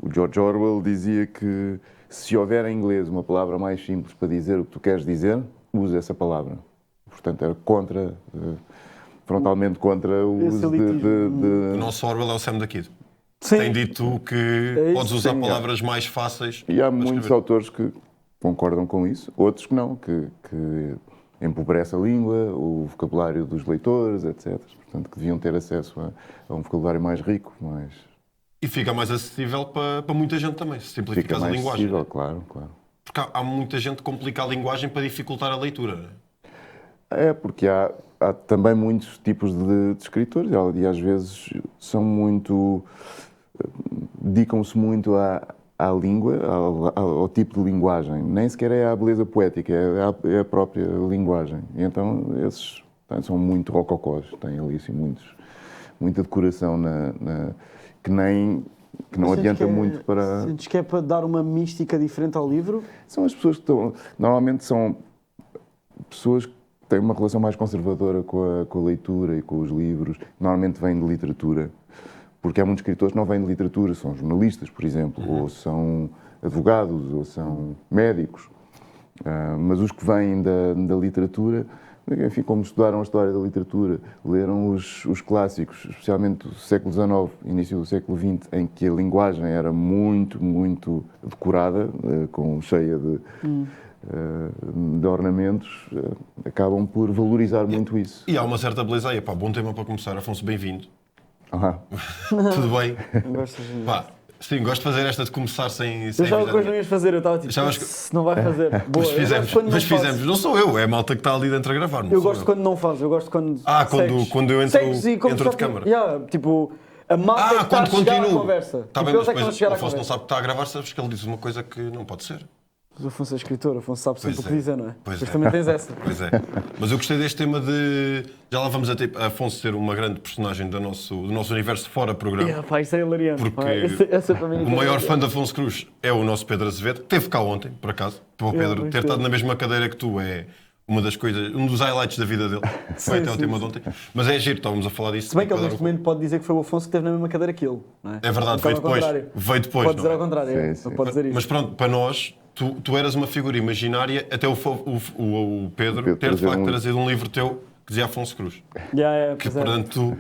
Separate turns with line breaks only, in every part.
O George Orwell dizia que se houver em inglês uma palavra mais simples para dizer o que tu queres dizer, use essa palavra. Portanto, era frontalmente contra o uso
O nosso Orwell é o Sam da Kid.
Sim.
Tem dito que podes usar palavras mais fáceis.
E há muitos autores que concordam com isso, outros que não, que empobrece a língua, o vocabulário dos leitores, etc. Portanto, que deviam ter acesso a um vocabulário mais rico, mais...
E fica mais acessível para muita gente também, se simplificas
Fica mais
a linguagem.
acessível, claro.
Porque há muita gente que complica a linguagem para dificultar a leitura. Não
é? Porque há também muitos tipos de escritores e às vezes são muito... dedicam-se muito à língua, ao tipo de linguagem. Nem sequer é à beleza poética, é a própria linguagem. E então esses são muito rococós, têm ali assim, muita decoração que não adianta muito para...
Sentes que é para dar uma mística diferente ao livro?
São as pessoas que estão... Normalmente são pessoas que têm uma relação mais conservadora com a leitura e com os livros. Normalmente vêm de literatura. Porque há muitos escritores que não vêm de literatura, são jornalistas, por exemplo, ou são advogados, ou são médicos. Mas os que vêm da literatura, enfim, como estudaram a história da literatura, leram os clássicos, especialmente do século XIX, início do século XX, em que a linguagem era muito, muito decorada, cheia de ornamentos, acabam por valorizar muito isso.
E há uma certa beleza aí. Bom tema para começar. Afonso, bem-vindo. Tudo bem? Pá, sim, gosto de fazer esta de começar sem
eu já depois não ias fazer, eu estava tipo, se não vai fazer. Boa,
mas fizemos. Não sou eu, é a malta que está ali dentro a gravar.
Eu gosto quando não faz, eu gosto quando
quando eu entro de câmara.
Tipo, a malta que está a chegar à conversa.
Está bem, mas depois o Afonso não sabe que está a gravar, sabes que ele diz uma coisa que não pode ser.
O Afonso é escritor, o Afonso sabe sempre o que dizer, não é?
Pois
Depois também tens essa.
Pois é. Mas eu gostei deste tema de... Já lá vamos a Afonso ser uma grande personagem do nosso universo fora programa.
Pá, isso é hilariante.
Porque o maior fã de Afonso Cruz é o nosso Pedro Azevedo, que esteve cá ontem, por acaso. Para o Pedro ter estado na mesma cadeira que tu é uma das coisas, um dos highlights da vida dele. Foi até o tema de ontem. Mas é giro, estávamos a falar disso.
Se bem que ele neste momento pode dizer que foi o Afonso que esteve na mesma cadeira que ele, não é?
É verdade, veio depois.
Pode dizer ao contrário, pode dizer isso.
Mas pronto, para nós... Tu eras uma figura imaginária até o Pedro ter de facto trazido um livro teu que dizia Afonso Cruz. Que, portanto,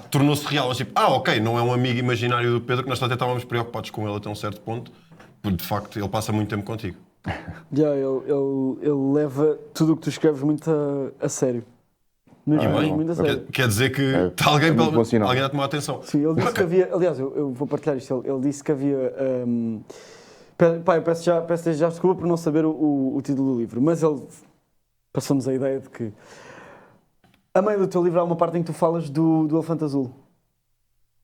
tornou-se real. Mas, tipo, ok, não é um amigo imaginário do Pedro, que nós até estávamos preocupados com ele até um certo ponto, porque de facto ele passa muito tempo contigo.
Ele leva tudo o que tu escreves muito a sério. Muito a sério.
Quer dizer que alguém a tomar atenção.
Sim, ele disse que havia... Aliás, eu vou partilhar isto. Ele disse que havia... Pá, eu peço já desculpa por não saber o título do livro, mas ele passou-nos a ideia de que a meio do teu livro há uma parte em que tu falas do elefante azul.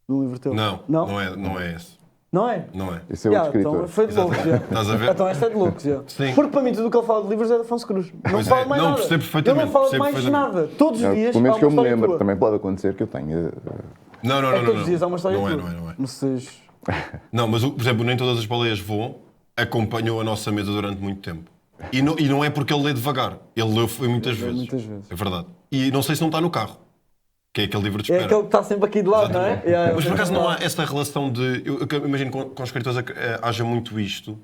Do livro teu.
Não é esse.
Não é?
Não é.
Esse é o escritor.
Então foi de loucos,
Estás a ver?
Então esta é de loucos,
Sim.
Porque para mim tudo o que ele fala de livros é de Afonso Cruz. Não fala mais nada.
Percebo perfeitamente.
Ele não fala mais nada. Todos os dias
pelo menos
há
que eu
uma
me
história
lembro,
tua.
também pode acontecer que eu tenha...
Não.
Todos os dias há uma história tua.
Não é.
Não sejas...
Não, mas por exemplo, Nem Todas as Baleias Voam acompanhou a nossa mesa durante muito tempo. E não é porque ele lê devagar. Ele leu foi muitas vezes. É verdade. E não sei se não está no carro. Que é aquele livro de espera.
É aquele que está sempre aqui de lado, não é?
Mas por acaso não há esta relação de... Eu imagino que com os escritores haja muito isto,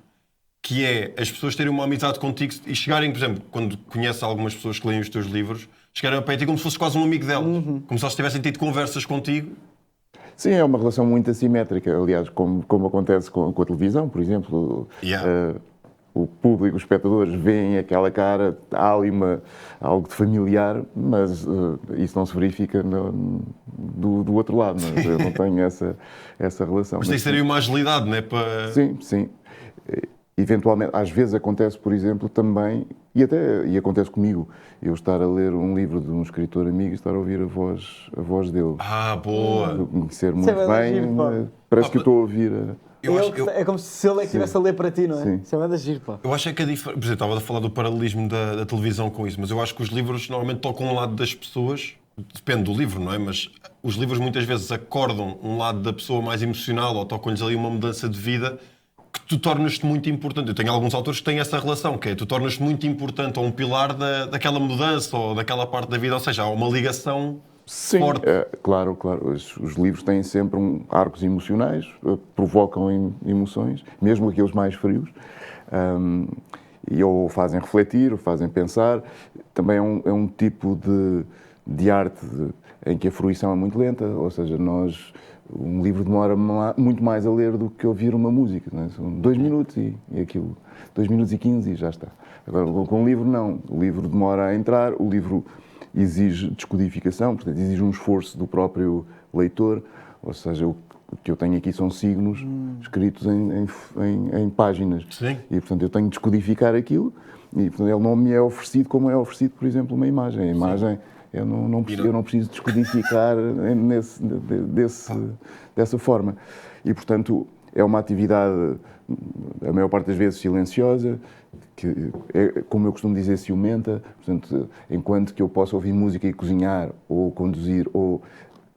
que é as pessoas terem uma amizade contigo e chegarem, por exemplo, quando conheces algumas pessoas que leem os teus livros, chegarem a pé ti como se fosses quase um amigo delas. Como se elas tivessem tido conversas contigo.
Sim, é uma relação muito assimétrica, aliás, como acontece com a televisão, por exemplo. O público, os espectadores veem aquela cara, há ali algo de familiar, mas isso não se verifica do outro lado. Eu não tenho essa relação.
Mas tem que ter uma agilidade, não é? Para...
Sim. Eventualmente, às vezes acontece, por exemplo, também, e acontece comigo, eu estar a ler um livro de um escritor amigo e estar a ouvir a voz dele.
Boa!
Eu conhecer muito bem, parece que eu estou a ouvir...
É como se ele estivesse a ler para ti, não é?
Sim.
Isso é uma das giro, pá.
Eu acho que a diferença... Por exemplo, estava a falar do paralelismo da televisão com isso, mas eu acho que os livros normalmente tocam um lado das pessoas, depende do livro, não é? Mas os livros muitas vezes acordam um lado da pessoa mais emocional ou tocam-lhes ali uma mudança de vida que tu tornas-te muito importante. Eu tenho alguns autores que têm essa relação, que é tu tornas-te muito importante ou um pilar daquela mudança ou daquela parte da vida, ou seja, há uma ligação
Sim,
forte.
claro. Os livros têm sempre arcos emocionais, provocam emoções, mesmo aqueles mais frios, e ou fazem refletir, ou fazem pensar. Também é um tipo de arte em que a fruição é muito lenta, ou seja, um livro demora muito mais a ler do que ouvir uma música. Não é? São 2 minutos e aquilo, 2 minutos e 15 e já está. Agora, com um livro, não. O livro demora a entrar, o livro exige descodificação, portanto, exige um esforço do próprio leitor, ou seja, o que eu tenho aqui são signos escritos em páginas.
Sim.
E, portanto, eu tenho de descodificar aquilo e, portanto, ele não me é oferecido como é oferecido, por exemplo, uma imagem. A imagem, eu não preciso descodificar dessa forma. E, portanto, é uma atividade, a maior parte das vezes, silenciosa, que é, como eu costumo dizer, ciumenta. Portanto, enquanto que eu posso ouvir música e cozinhar, ou conduzir, ou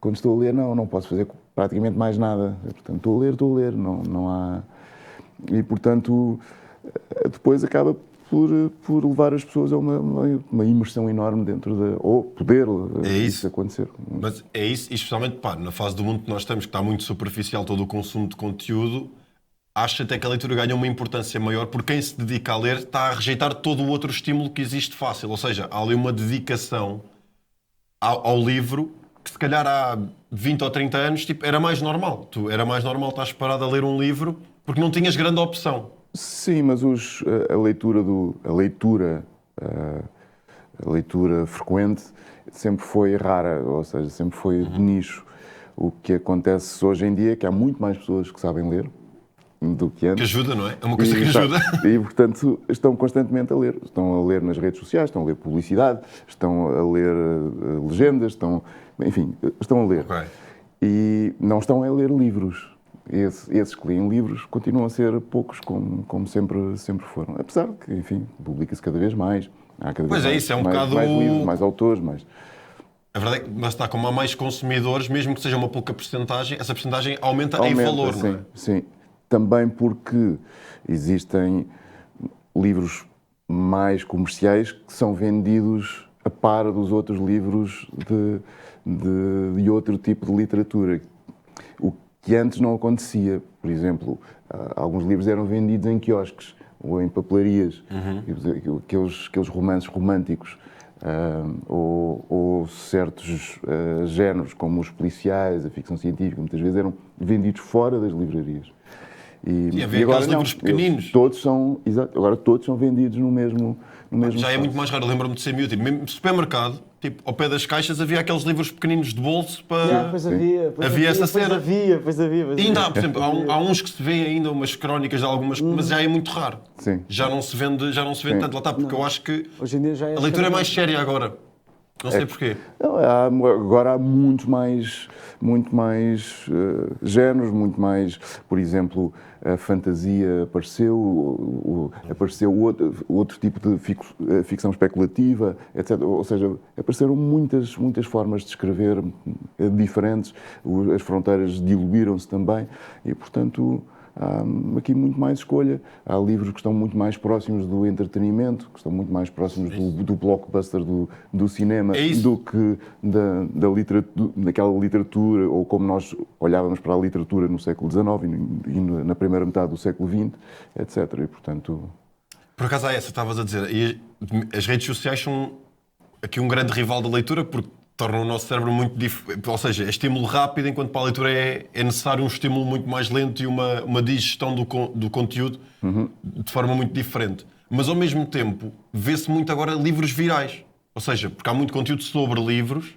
quando estou a ler, não posso fazer praticamente mais nada. Portanto, estou a ler, não há... E, portanto, depois acaba por levar as pessoas a uma imersão enorme dentro ou poder isso acontecer.
Mas é isso, e especialmente na fase do mundo que nós estamos, que está muito superficial todo o consumo de conteúdo, acho até que a leitura ganha uma importância maior porque quem se dedica a ler está a rejeitar todo o outro estímulo que existe fácil. Ou seja, há ali uma dedicação ao livro que se calhar há 20 ou 30 anos era mais normal. Era mais normal estar parado a ler um livro porque não tinhas grande opção.
Sim, mas a leitura frequente sempre foi rara, ou seja, sempre foi de nicho. O que acontece hoje em dia é que há muito mais pessoas que sabem ler do que antes.
Que ajuda, não é? É uma coisa que ajuda.
E, portanto, estão constantemente a ler. Estão a ler nas redes sociais, estão a ler publicidade, estão a ler legendas, estão a ler.
Okay.
E não estão a ler livros. Esses que leem livros continuam a ser poucos, como sempre foram. Apesar de que, enfim, publica-se cada vez mais. Há cada vez mais livros, mais autores, mais...
A verdade é que basta, como há mais consumidores, mesmo que seja uma pouca percentagem, essa percentagem aumenta em valor,
sim,
não é?
Sim. Também porque existem livros mais comerciais que são vendidos a par dos outros livros de outro tipo de literatura. O que antes não acontecia. Por exemplo, alguns livros eram vendidos em quiosques ou em papelarias, aqueles romances românticos, ou certos géneros, como os policiais, a ficção científica, muitas vezes eram vendidos fora das livrarias.
E agora não, livros pequeninos.
Agora todos são vendidos no mesmo
Já
espaço.
é muito mais raro. Lembro-me de ser miúdo. Mesmo no supermercado, ao pé das caixas, havia aqueles livros pequeninos de bolso para...
Pois havia
essa cena.
Pois havia.
E ainda há, por exemplo, há uns que se vêem ainda, umas crónicas de algumas, mas já é muito raro.
Sim.
Já não se vende tanto. Lá está, porque eu acho que
hoje em dia já
a leitura é mais séria agora. Não sei porquê.
Agora há muito mais géneros, muito mais, por exemplo, a fantasia apareceu outro tipo de ficção especulativa, etc. Ou seja, apareceram muitas formas de escrever diferentes, as fronteiras diluíram-se também e, portanto, há aqui muito mais escolha. Há livros que estão muito mais próximos do entretenimento, que estão muito mais próximos do blockbuster do cinema do que daquela literatura, ou como nós olhávamos para a literatura no século XIX e na primeira metade do século XX, etc. E, portanto...
Por acaso há essa, estavas a dizer, e as redes sociais são aqui um grande rival da leitura, porque tornam o nosso cérebro muito diferente, ou seja, é estímulo rápido, enquanto para a leitura é necessário um estímulo muito mais lento e uma digestão do conteúdo de forma muito diferente. Mas, ao mesmo tempo, vê-se muito agora livros virais. Ou seja, porque há muito conteúdo sobre livros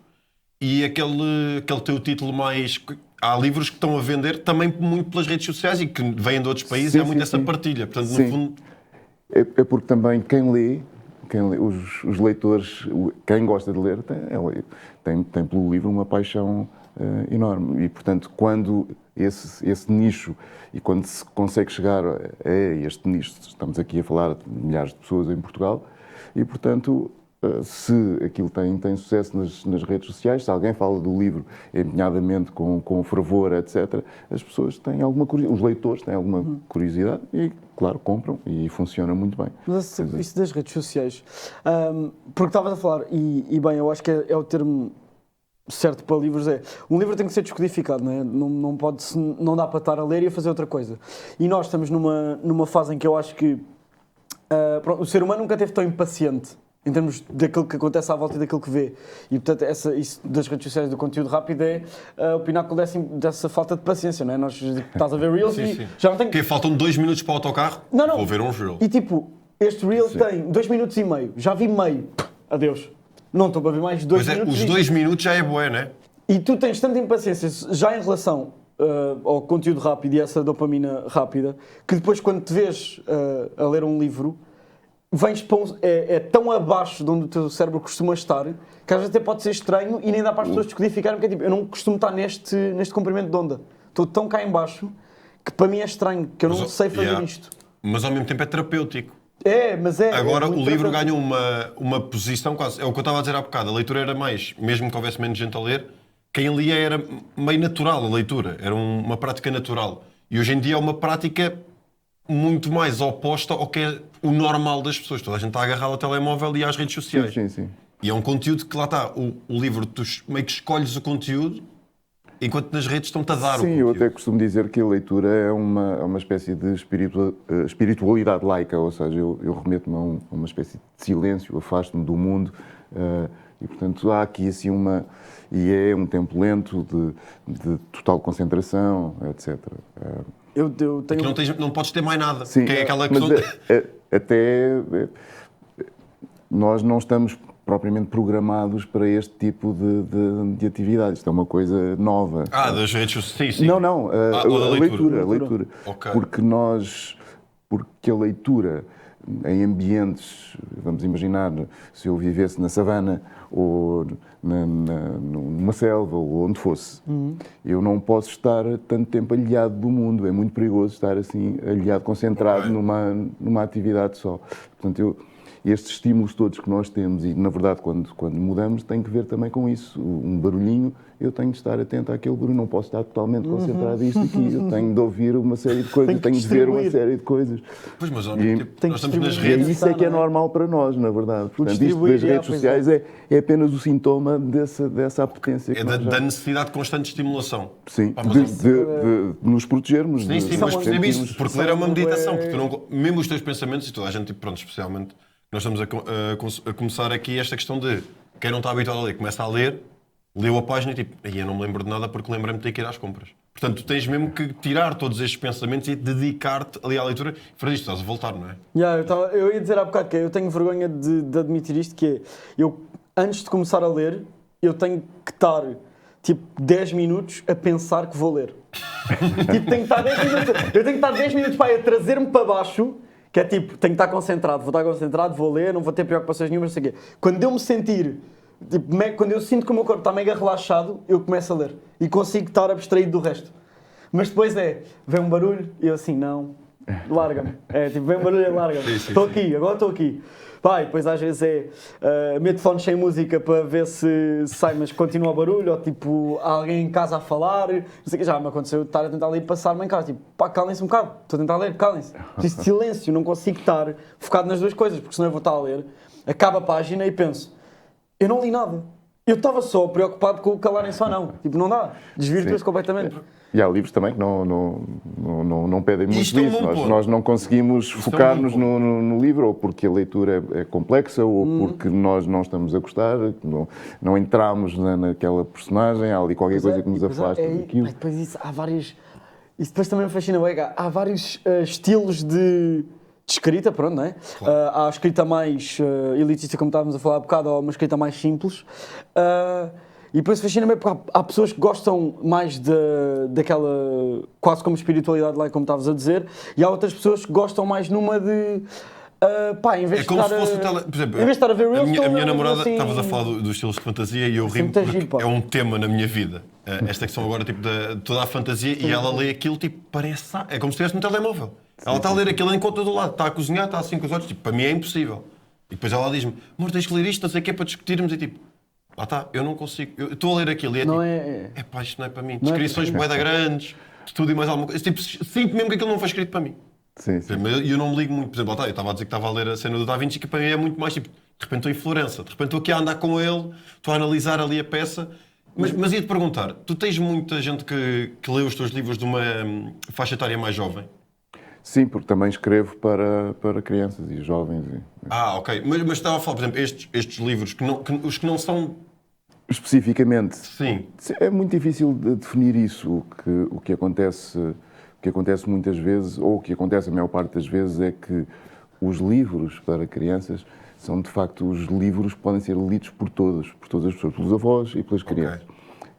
e aquele teu título mais... Há livros que estão a vender também muito pelas redes sociais e que vêm de outros países, há muito essa partilha. Portanto, no fundo...
É porque também quem lê, os leitores, quem gosta de ler, tem pelo livro uma paixão enorme. E, portanto, quando esse nicho, e quando se consegue chegar a este nicho, estamos aqui a falar de milhares de pessoas em Portugal, e, portanto, se aquilo tem sucesso nas redes sociais, se alguém fala do livro empenhadamente, com fervor, etc., as pessoas têm alguma curiosidade, os leitores têm alguma curiosidade e, claro, compram e funciona muito bem.
Mas isso das redes sociais, porque estavas a falar, e bem, eu acho que é o termo certo para livros é, um livro tem que ser descodificado, não é? Não dá para estar a ler e a fazer outra coisa. E nós estamos numa fase em que eu acho que pronto, o ser humano nunca esteve tão impaciente em termos daquilo que acontece à volta e daquilo que vê. E, portanto, isso das redes sociais, do conteúdo rápido, é o pináculo dessa falta de paciência, não é? Estás a ver Reels e já não tem...
Porque faltam 2 minutos para o autocarro, vou ver um Reel.
E tipo, este Reel tem 2 minutos e meio, já vi meio, adeus. Não estou para ver mais 2 minutos.
Os 2 minutos já é bué, não é?
E tu tens tanta impaciência já em relação ao conteúdo rápido e essa dopamina rápida, que depois quando te vês a ler um livro, vens para é tão abaixo de onde o teu cérebro costuma estar, que às vezes até pode ser estranho e nem dá para as pessoas descodificarem, porque é tipo, eu não costumo estar neste comprimento de onda. Estou tão cá em baixo que para mim é estranho, que eu não sei fazer isto.
Mas ao mesmo tempo é terapêutico.
Mas é.
Agora o livro ganha uma posição quase. É o que eu estava a dizer há bocado. A leitura era mais, mesmo que houvesse menos gente a ler, quem lia era meio natural a leitura. Era uma prática natural. E hoje em dia é uma prática muito mais oposta ao que é o normal das pessoas. Toda a gente está agarrado ao telemóvel e às redes sociais.
Sim.
E é um conteúdo que lá está. O livro, tu meio que escolhes o conteúdo, enquanto nas redes estão-te a dar o conteúdo.
Sim, eu até costumo dizer que a leitura é uma espécie de espiritualidade laica, ou seja, eu remeto-me a uma espécie de silêncio, afasto-me do mundo e, portanto, há aqui assim e é um tempo lento de total concentração, etc.
Eu tenho...
Não podes ter mais nada.
Sim,
que é aquela questão...
Nós não estamos propriamente programados para este tipo de atividades. Isto é uma coisa nova.
Das redes sociais, sim.
Não. A leitura.
Okay.
Porque a leitura em ambientes, vamos imaginar, se eu vivesse na savana ou numa selva ou onde fosse, eu não posso estar tanto tempo aliado do mundo. É muito perigoso estar assim, aliado, concentrado numa atividade só. Portanto, estes estímulos todos que nós temos, e na verdade quando mudamos tem que ver também com isso. Um barulhinho, eu tenho de estar atento àquele barulho, não posso estar totalmente concentrado nisto aqui, eu tenho de ouvir uma série de coisas, tenho de ver uma série de coisas.
Pois, mas nós estamos nas redes.
E isso é que é normal para nós, na verdade. Portanto, isto das redes sociais é apenas o sintoma dessa apetência.
É da necessidade de constante estimulação.
Sim, de nos protegermos.
Sim, mas percebe isso, porque ler é uma meditação, porque mesmo os teus pensamentos, e toda a gente, pronto, especialmente, nós estamos a começar aqui esta questão de quem não está habituado a ler, começa a ler, leu a página e tipo, aí eu não me lembro de nada porque lembrei-me de ter que ir às compras. Portanto, tu tens mesmo que tirar todos estes pensamentos e dedicar-te ali à leitura. Para isto, estás a voltar, não é?
Eu ia dizer há bocado que eu tenho vergonha de admitir isto, que é, eu, antes de começar a ler, eu tenho que estar, tipo, 10 minutos a pensar que vou ler. Tipo, tenho que estar 10 minutos, eu tenho que estar 10 minutos para a trazer-me para baixo, que é tipo, tenho que estar concentrado, vou ler, não vou ter preocupações nenhumas, não sei o quê. Quando eu me sentir, tipo, quando eu sinto que o meu corpo está mega relaxado, eu começo a ler. E consigo estar abstraído do resto. Mas depois vem um barulho e eu assim, não, larga-me. Vem um barulho e larga-me. Estou aqui, agora estou aqui. Pá, e depois às vezes meto fones sem música para ver se sai, mas continua o barulho, ou tipo, há alguém em casa a falar, não sei o que, já me aconteceu estar a tentar ler e passar-me em casa, tipo, pá, calem-se um bocado, estou a tentar ler, calem-se. Preciso de silêncio, não consigo estar focado nas duas coisas, porque senão eu vou estar a ler, acaba a página e penso, eu não li nada. Eu estava só preocupado com o calarem-se ou não. Tipo, não dá. Desvirtua-se completamente.
E há livros também que não pedem muito
Isto é
isso. Nós não conseguimos focar-nos no livro, ou porque a leitura é complexa, ou porque nós não estamos a gostar, não entramos naquela personagem, há ali qualquer coisa que nos afasta daquilo.
Depois isso, há vários... Isso depois também me fascina, há vários estilos de escrita, pronto, não é? Claro. Há a escrita mais elitista, como estávamos a falar há bocado, ou uma escrita mais simples. E depois fascina-me porque há pessoas que gostam mais daquela, quase como espiritualidade lá, como estavas a dizer, e há outras pessoas que gostam mais numa de... em vez
como
de
se fosse por exemplo,
em vez de estar a ver Reels,
a minha namorada,
assim...
estavas a falar dos estilos de fantasia e eu rimo porque é um tema na minha vida. Esta questão agora, tipo, de toda a fantasia, e ela lê aquilo, tipo, parece... É como se estivesse no telemóvel. Ela está a ler aquilo enquanto do lado, está a cozinhar, está assim com os olhos, tipo, para mim é impossível. E depois ela diz-me, amor, tens que ler isto, não sei o que é para discutirmos, e tipo, eu não consigo, eu estou a ler aquilo, e pá, isto não é para mim. Descrições bué da grandes, tudo e mais alguma coisa. Tipo, sinto mesmo que aquilo não foi escrito para mim.
Sim.
E eu não me ligo muito, por exemplo, eu estava a dizer que estava a ler a cena do Da Vinci, que para mim é muito mais tipo, de repente estou em Florença, de repente estou aqui a andar com ele, estou a analisar ali a peça, Mas ia-te perguntar, tu tens muita gente que lê os teus livros de uma faixa etária mais jovem?
Sim, porque também escrevo para crianças e jovens.
Ok. Mas estava a falar, por exemplo, estes livros, os que não são...
Especificamente,
Sim.
é muito difícil de definir isso. O que acontece muitas vezes, ou o que acontece a maior parte das vezes, é que os livros para crianças são, de facto, os livros que podem ser lidos por todas as pessoas, pelos avós e pelas crianças.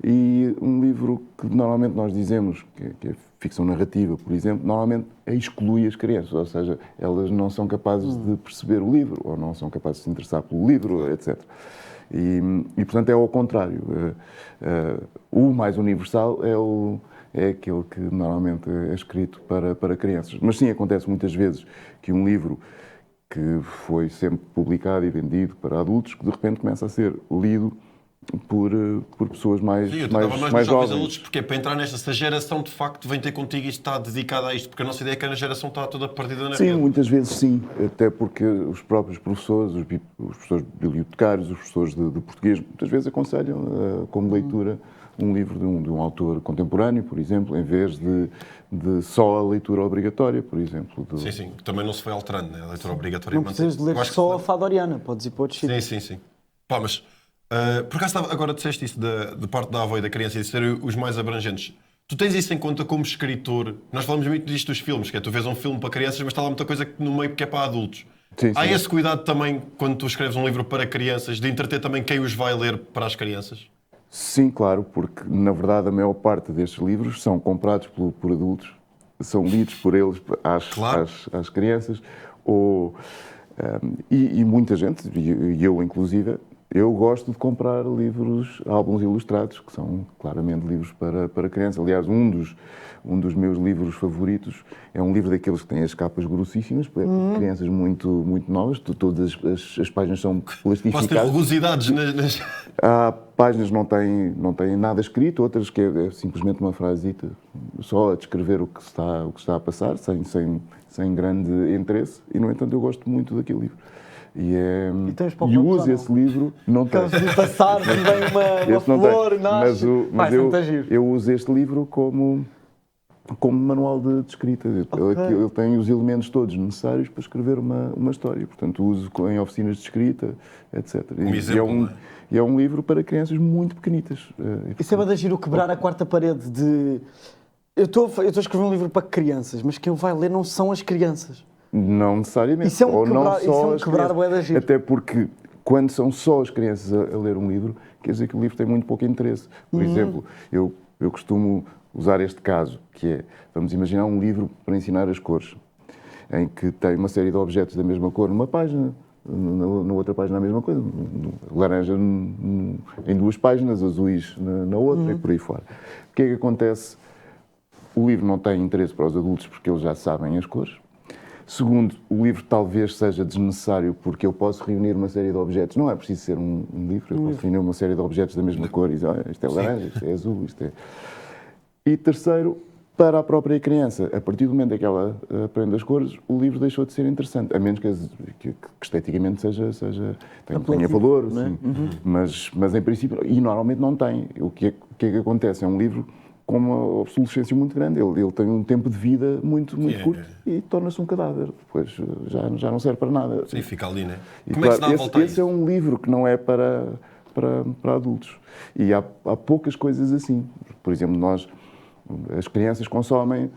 E um livro que normalmente nós dizemos que é ficção narrativa, por exemplo, normalmente exclui as crianças, ou seja, elas não são capazes de perceber o livro, ou não são capazes de se interessar pelo livro, etc. E portanto, é ao contrário. O mais universal é aquele que normalmente é escrito para crianças. Mas sim, acontece muitas vezes que um livro que foi sempre publicado e vendido para adultos, que de repente começa a ser lido por pessoas mais jovens.
Adultos, porque é para entrar nesta, se a geração de facto vem ter contigo e está dedicada a isto, porque a nossa ideia é que a geração está toda perdida na
Sim,
rede.
muitas vezes sim, até porque os próprios professores, os professores bibliotecários, os professores de português, muitas vezes aconselham como leitura um livro de um autor contemporâneo, por exemplo, em vez de só a leitura obrigatória, por exemplo.
Sim, que também não se foi alterando, né? A leitura obrigatória.
Não precisas de ler só a Fadoriana, podes ir para outros sítios.
Sim. Pá, mas por acaso agora disseste isso de parte da avó e da criança e de serem os mais abrangentes. Tu tens isso em conta como escritor? Nós falamos muito disto dos filmes, que é tu vês um filme para crianças, mas está lá muita coisa no meio que é para adultos.
Sim,
Há
sim.
esse cuidado também, quando tu escreves um livro para crianças, de entreter também quem os vai ler para as crianças?
Sim, claro, porque na verdade a maior parte destes livros são comprados por adultos, são lidos por eles às crianças, e muita gente, e eu inclusive, eu gosto de comprar álbuns ilustrados, que são claramente livros para crianças. Aliás, um dos meus livros favoritos é um livro daqueles que tem as capas grossíssimas, para crianças muito, muito novas. Todas as páginas são plastificadas.
Posso ter rugosidades nas...
Há páginas que não têm nada escrito, outras que é simplesmente uma frasita, só a descrever o que está a passar, sem grande interesse. E, no entanto, eu gosto muito daquele livro. E uso esse livro, não tem.
De passar também uma flor, nasce.
Eu uso este livro como manual de escrita. Ele tem os elementos todos necessários para escrever uma história. Portanto, uso em oficinas de escrita, etc. E é um livro para crianças muito pequenitas.
Isso é de giro quebrar a quarta parede de... Eu estou a escrever um livro para crianças, mas quem o vai ler não são as crianças.
Não necessariamente.
Isso é um quebrar bué de giro.
Até porque, quando são só as crianças a ler um livro, quer dizer que o livro tem muito pouco interesse. Por exemplo, eu costumo usar este caso, que é, vamos imaginar um livro para ensinar as cores, em que tem uma série de objetos da mesma cor numa página, na outra página a mesma coisa, laranja em duas páginas, azuis na outra e por aí fora. O que é que acontece? O livro não tem interesse para os adultos porque eles já sabem as cores. Segundo, o livro talvez seja desnecessário porque eu posso reunir uma série de objetos. Não é preciso ser um livro, eu posso reunir uma série de objetos da mesma cor e dizer, isto é laranja, isto é azul, isto é... E terceiro, para a própria criança, a partir do momento em que ela aprende as cores, o livro deixou de ser interessante, a menos que esteticamente tenha valor,
né?
mas em princípio, e normalmente não tem. O que é que acontece? É um livro com uma obsolescência muito grande, ele tem um tempo de vida muito curto e torna-se um cadáver, depois já não serve para nada.
Sim, fica ali, né?
E,
como é que se dá a volta a isso?
Esse é um livro que não é para adultos. E há poucas coisas assim. Por exemplo, as crianças consomem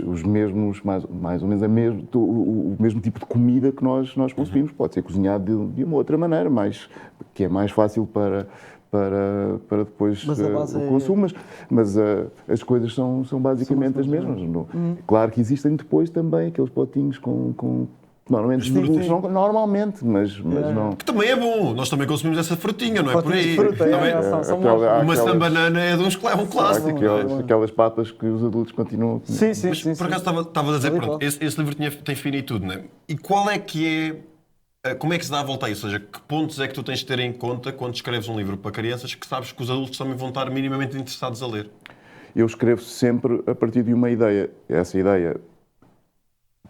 os mesmos, mais ou menos o mesmo tipo de comida que nós consumimos. Pode ser cozinhado de uma outra maneira, que é mais fácil para depois o consumo, mas as coisas são basicamente as mesmas. Claro que existem depois também aqueles potinhos com normalmente os adultos não, normalmente, mas não.
Que também é bom, nós também consumimos essa frutinha, não é por aí? Uma sambanana é de uns um clássico.
Aquelas papas que os adultos continuam a comer.
Sim. Por acaso estava a dizer, pronto, esse livro tem finitude, não é? E qual é que é. Como é que se dá a volta a isso? Ou seja, que pontos é que tu tens de ter em conta quando escreves um livro para crianças que sabes que os adultos também vão estar minimamente interessados a ler?
Eu escrevo sempre a partir de uma ideia. Essa ideia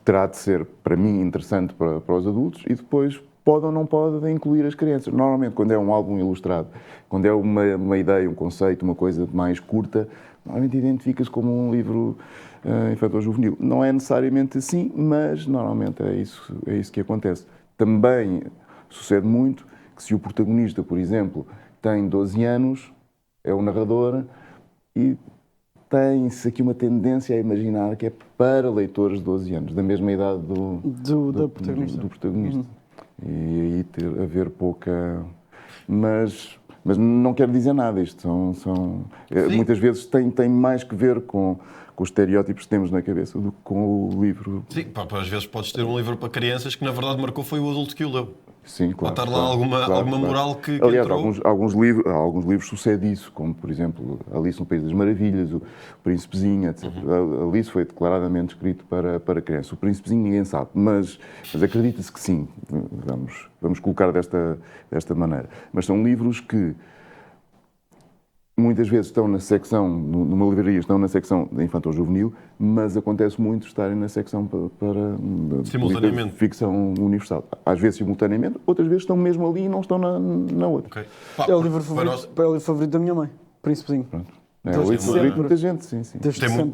terá de ser, para mim, interessante para os adultos e depois pode ou não pode incluir as crianças. Normalmente, quando é um álbum ilustrado, quando é uma ideia, um conceito, uma coisa mais curta, normalmente identifica-se como um livro infantil ou juvenil. Não é necessariamente assim, mas normalmente é isso que acontece. Também sucede muito que se o protagonista, por exemplo, tem 12 anos, é o narrador e tem-se aqui uma tendência a imaginar que é para leitores de 12 anos, da mesma idade
do protagonista.
do protagonista. E aí haver pouca... Mas não quer dizer nada isto. Muitas vezes tem mais que ver com os estereótipos que temos na cabeça do que com o livro.
Sim, às vezes podes ter um livro para crianças que na verdade marcou foi o adulto que o leu.
Sim, claro.
Pode estar lá alguma moral que
Aliás,
entrou.
alguns livros sucede isso, como por exemplo Alice no País das Maravilhas, o Príncipezinho, etc. Alice foi declaradamente escrito para criança. O Príncipezinho ninguém sabe, mas acredita-se que sim. Vamos colocar desta maneira. Mas são livros que muitas vezes estão na secção, numa livraria, estão na secção da infantil-juvenil, mas acontece muito estarem na secção para
simultaneamente.
Ficção universal. Às vezes simultaneamente, outras vezes estão mesmo ali e não estão na outra.
Okay.
É o livro favorito da minha mãe, Príncipezinho.
Pronto. É o livro favorito de muita gente, sim.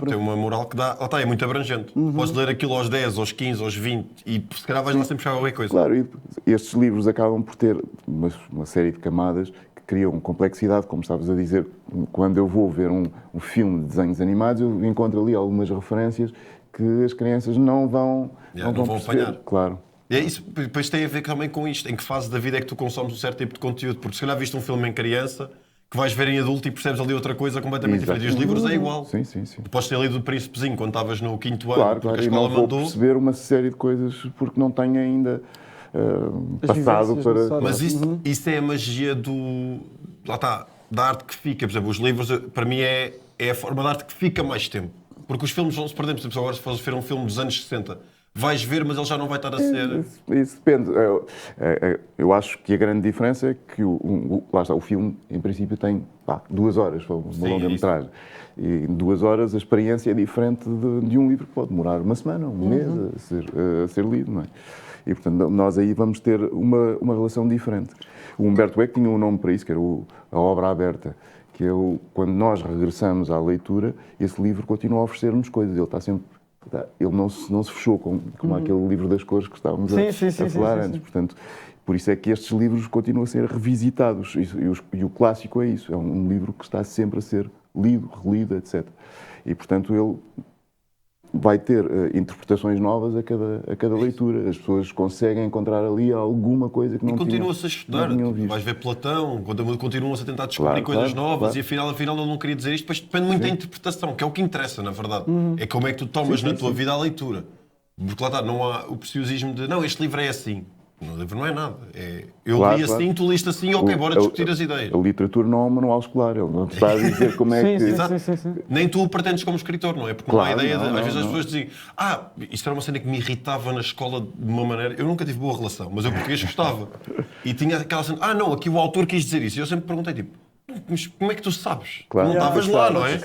Tem uma moral que dá. É muito abrangente. Podes ler aquilo aos 10, aos 15, aos 20 e se calhar vais lá sempre buscar qualquer coisa.
Claro, e estes livros acabam por ter uma série de camadas criam complexidade, como estavas a dizer. Quando eu vou ver um filme de desenhos animados, eu encontro ali algumas referências que as crianças não vão perceber.
Apanhar.
Claro.
E é isso, depois tem a ver também com isto. Em que fase da vida é que tu consomes um certo tipo de conteúdo? Porque se calhar viste um filme em criança, que vais ver em adulto e percebes ali outra coisa completamente diferente. E os livros é igual.
Sim.
Tu podes ter lido o Príncipezinho quando estavas no 5º ano,
Claro,
porque a
e
escola
não vou
mandou.
perceber uma série de coisas porque não tenho ainda passado para...
Mas isso é a magia do... Lá está, da arte que fica. Por exemplo, os livros, para mim, é a forma de arte que fica mais tempo. Porque os filmes vão-se perdendo. Por exemplo, agora se fores ver um filme dos anos 60, vais ver, mas ele já não vai estar a ser...
Isso depende. Eu acho que a grande diferença é que lá está, o filme, em princípio, tem 2 horas, uma longa-metragem. E em 2 horas a experiência é diferente de um livro que pode demorar uma semana, um mês a ser lido, não é? E, portanto, nós aí vamos ter uma relação diferente. O Humberto Eco tinha um nome para isso, que era a obra aberta, que é quando nós regressamos à leitura, esse livro continua a oferecer-nos coisas. Ele está sempre... Ele não se fechou como aquele livro das cores que estávamos a falar antes. Portanto, por isso é que estes livros continuam a ser revisitados. E o clássico é isso. É um livro que está sempre a ser lido, relido, etc. E, portanto, ele vai ter interpretações novas a cada leitura. As pessoas conseguem encontrar ali alguma coisa que não tinham.
E continua-se a estudar. Vais ver Platão, continuam-se a tentar descobrir coisas novas e afinal ele não queria dizer isto. Depois depende muito da interpretação, que é o que interessa, na verdade. É como é que tu tomas na tua vida a leitura. Porque lá está, não há o preciosismo de não, este livro é assim. O livro não é nada. Eu li assim, tu liste assim, ok, bora discutir as ideias.
A literatura não é um manual escolar, ele não te está a dizer como é que...
Sim.
Nem tu o pretendes como escritor, não é? Porque não há ideia de... Às vezes as pessoas dizem isto era uma cena que me irritava na escola de uma maneira... Eu nunca tive boa relação, mas eu português gostava. E tinha aquela cena, não, aqui o autor quis dizer isso. E eu sempre perguntei, tipo, mas como é que tu sabes?
Claro.
Não estavas lá, não é?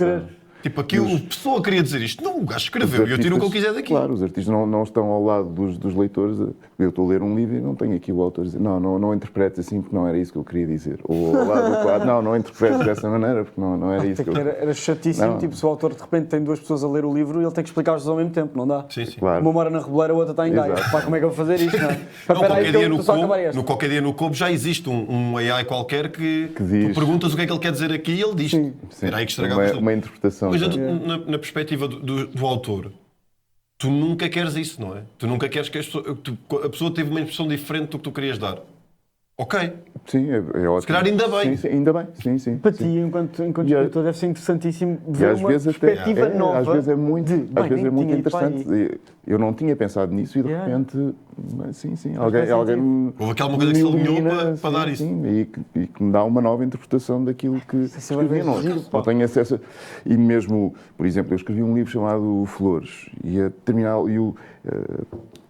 Tipo, aqui
a
pessoa queria dizer isto. Não, o gajo escreveu e eu tiro o que eu quiser daqui.
Claro, os artistas não estão ao lado dos leitores. Eu estou a ler um livro e não tenho aqui o autor a dizer não interpretes assim porque não era isso que eu queria dizer. Ou ao lado do quadro, não interpretes dessa maneira porque não era isso que eu...
Era chatíssimo, tipo, se o autor de repente tem 2 pessoas a ler o livro e ele tem que explicar-os ao mesmo tempo, não dá?
Sim.
Claro.
Uma mora na Reboleira, a outra está em Gaia. Pá, como é que eu vou fazer isto, não é?
Qualquer dia no Cobo já existe um AI qualquer que
diz...
Tu perguntas o que é que ele quer dizer aqui e ele diz. Era aí que estragava
uma interpretação.
Mas na perspectiva do autor, tu nunca queres isso, não é? Tu nunca queres que a pessoa teve uma impressão diferente do que tu querias dar. Ok.
Sim, é ótimo.
Se calhar ainda bem.
Sim, ainda bem. Sim.
Para ti, enquanto escritor, deve ser interessantíssimo ver uma perspectiva nova.
Às vezes é muito interessante. Eu não tinha pensado nisso e de repente... Sim. Alguém
houve aquela coisa que se alinhou para dar isso.
Sim, e que me dá uma nova interpretação daquilo que escrevi. Não tenho acesso... E mesmo, por exemplo, eu escrevi um livro chamado Flores e a terminar...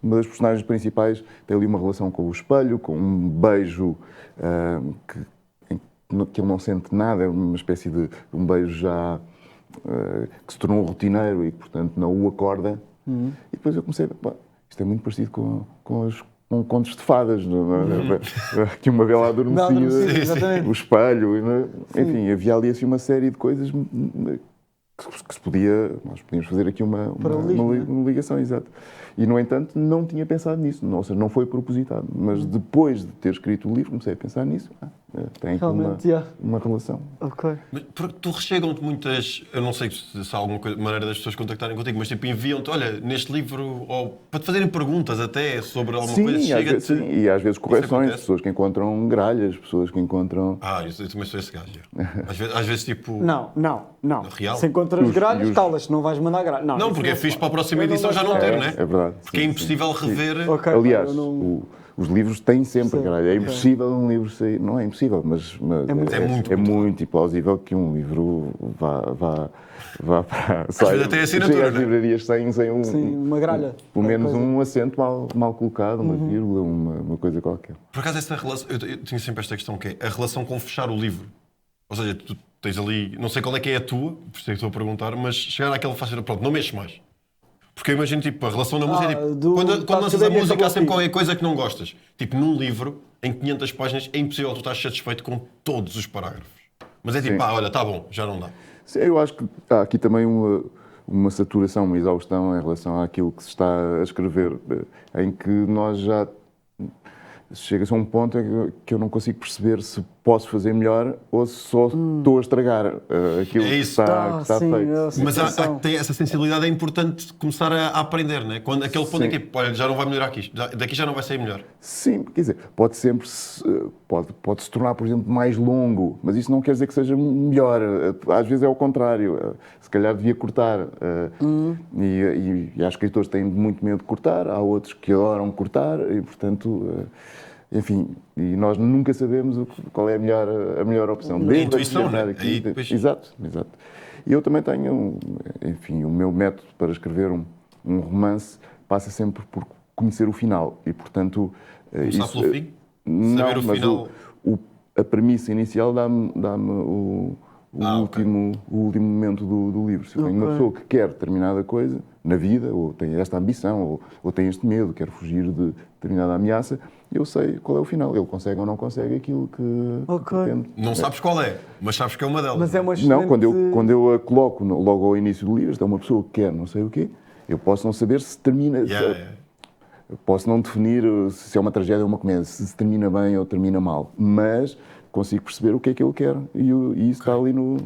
Uma das personagens principais tem ali uma relação com o espelho, com um beijo que ele não sente nada, é uma espécie de um beijo já que se tornou rotineiro e que, portanto, não o acorda. E depois eu comecei, isto é muito parecido com contos de fadas, não é? Aqui uma bela
Adormecida,
adormecida,
exatamente.
o espelho, não é? Enfim, havia ali assim uma série de coisas que se podia, nós podíamos fazer aqui uma ligação, exato. E, no entanto, não tinha pensado nisso, ou seja, não foi propositado. Mas depois de ter escrito o livro, comecei a pensar nisso. Tem aqui uma relação.
Ok.
Mas tu chegam-te muitas, eu não sei se há alguma maneira das pessoas contactarem contigo, mas tipo enviam-te, olha, neste livro, ou para te fazerem perguntas até sobre alguma coisa, chega-te...
Sim, e às vezes correções, pessoas que encontram gralhas, pessoas que encontram...
Eu também sou esse gajo. Às vezes tipo...
Não.
Real?
Se encontras gralhas, calas, não vais mandar gralhas.
Não, porque é fixe para a próxima edição já não ter, não é?
É verdade.
Porque é impossível rever...
Okay,
aliás, os livros têm sempre gralha. É impossível um livro sair... Não é impossível, mas é muito implausível que um livro vá para...
Às vezes até assinatura,
às livrarias sem
uma gralha.
Pelo menos um acento mal colocado, uma vírgula, uma coisa qualquer.
Por acaso, esta relação... Eu tinha sempre esta questão, que é a relação com fechar o livro. Ou seja, tu tens ali... Não sei qual é que é a tua, por isso é que estou a perguntar, mas chegar àquela fase... Pronto, não mexes mais. Porque eu imagino, tipo, a relação na música é tipo... Quando lanças a música há sempre qualquer coisa que não gostas. Tipo, num livro, em 500 páginas, é impossível tu estás satisfeito com todos os parágrafos. Mas é tipo, olha, está bom, já não dá.
Sim, eu acho que há aqui também uma saturação, uma exaustão em relação àquilo que se está a escrever, em que nós já... Chega-se a um ponto em que eu não consigo perceber se posso fazer melhor ou se só estou a estragar aquilo que está feito.
Mas essa sensibilidade é importante começar a aprender, não é? Quando aquele ponto em que, olha, já não vai melhorar aqui, daqui já não vai sair melhor.
Sim, quer dizer, pode se tornar, por exemplo, mais longo, mas isso não quer dizer que seja melhor. Às vezes é o contrário. Se calhar devia cortar. E há escritores que têm muito medo de cortar, há outros que adoram cortar e, portanto... Enfim, e nós nunca sabemos qual é a melhor opção.
A intuição, não é?
Exato. E eu também tenho, enfim, o meu método para escrever um romance passa sempre por conhecer o final. E, portanto...
Começar pelo fim?
Não,
saber o
mas
final?
A premissa inicial dá-me o último momento do livro. Se eu tenho uma pessoa que quer determinada coisa na vida, ou tem esta ambição, ou tem este medo, quer fugir de determinada ameaça, eu sei qual é o final. Ele consegue ou não consegue aquilo que pretende.
Não sabes qual é, mas sabes que é uma delas.
Mas é uma excelente...
Não, quando eu a coloco logo ao início do livro, esta é uma pessoa que quer não sei o quê, eu posso não saber se termina... Eu posso não definir se é uma tragédia ou uma comédia, se termina bem ou termina mal, mas consigo perceber o que é que ele quer e isso está ali no...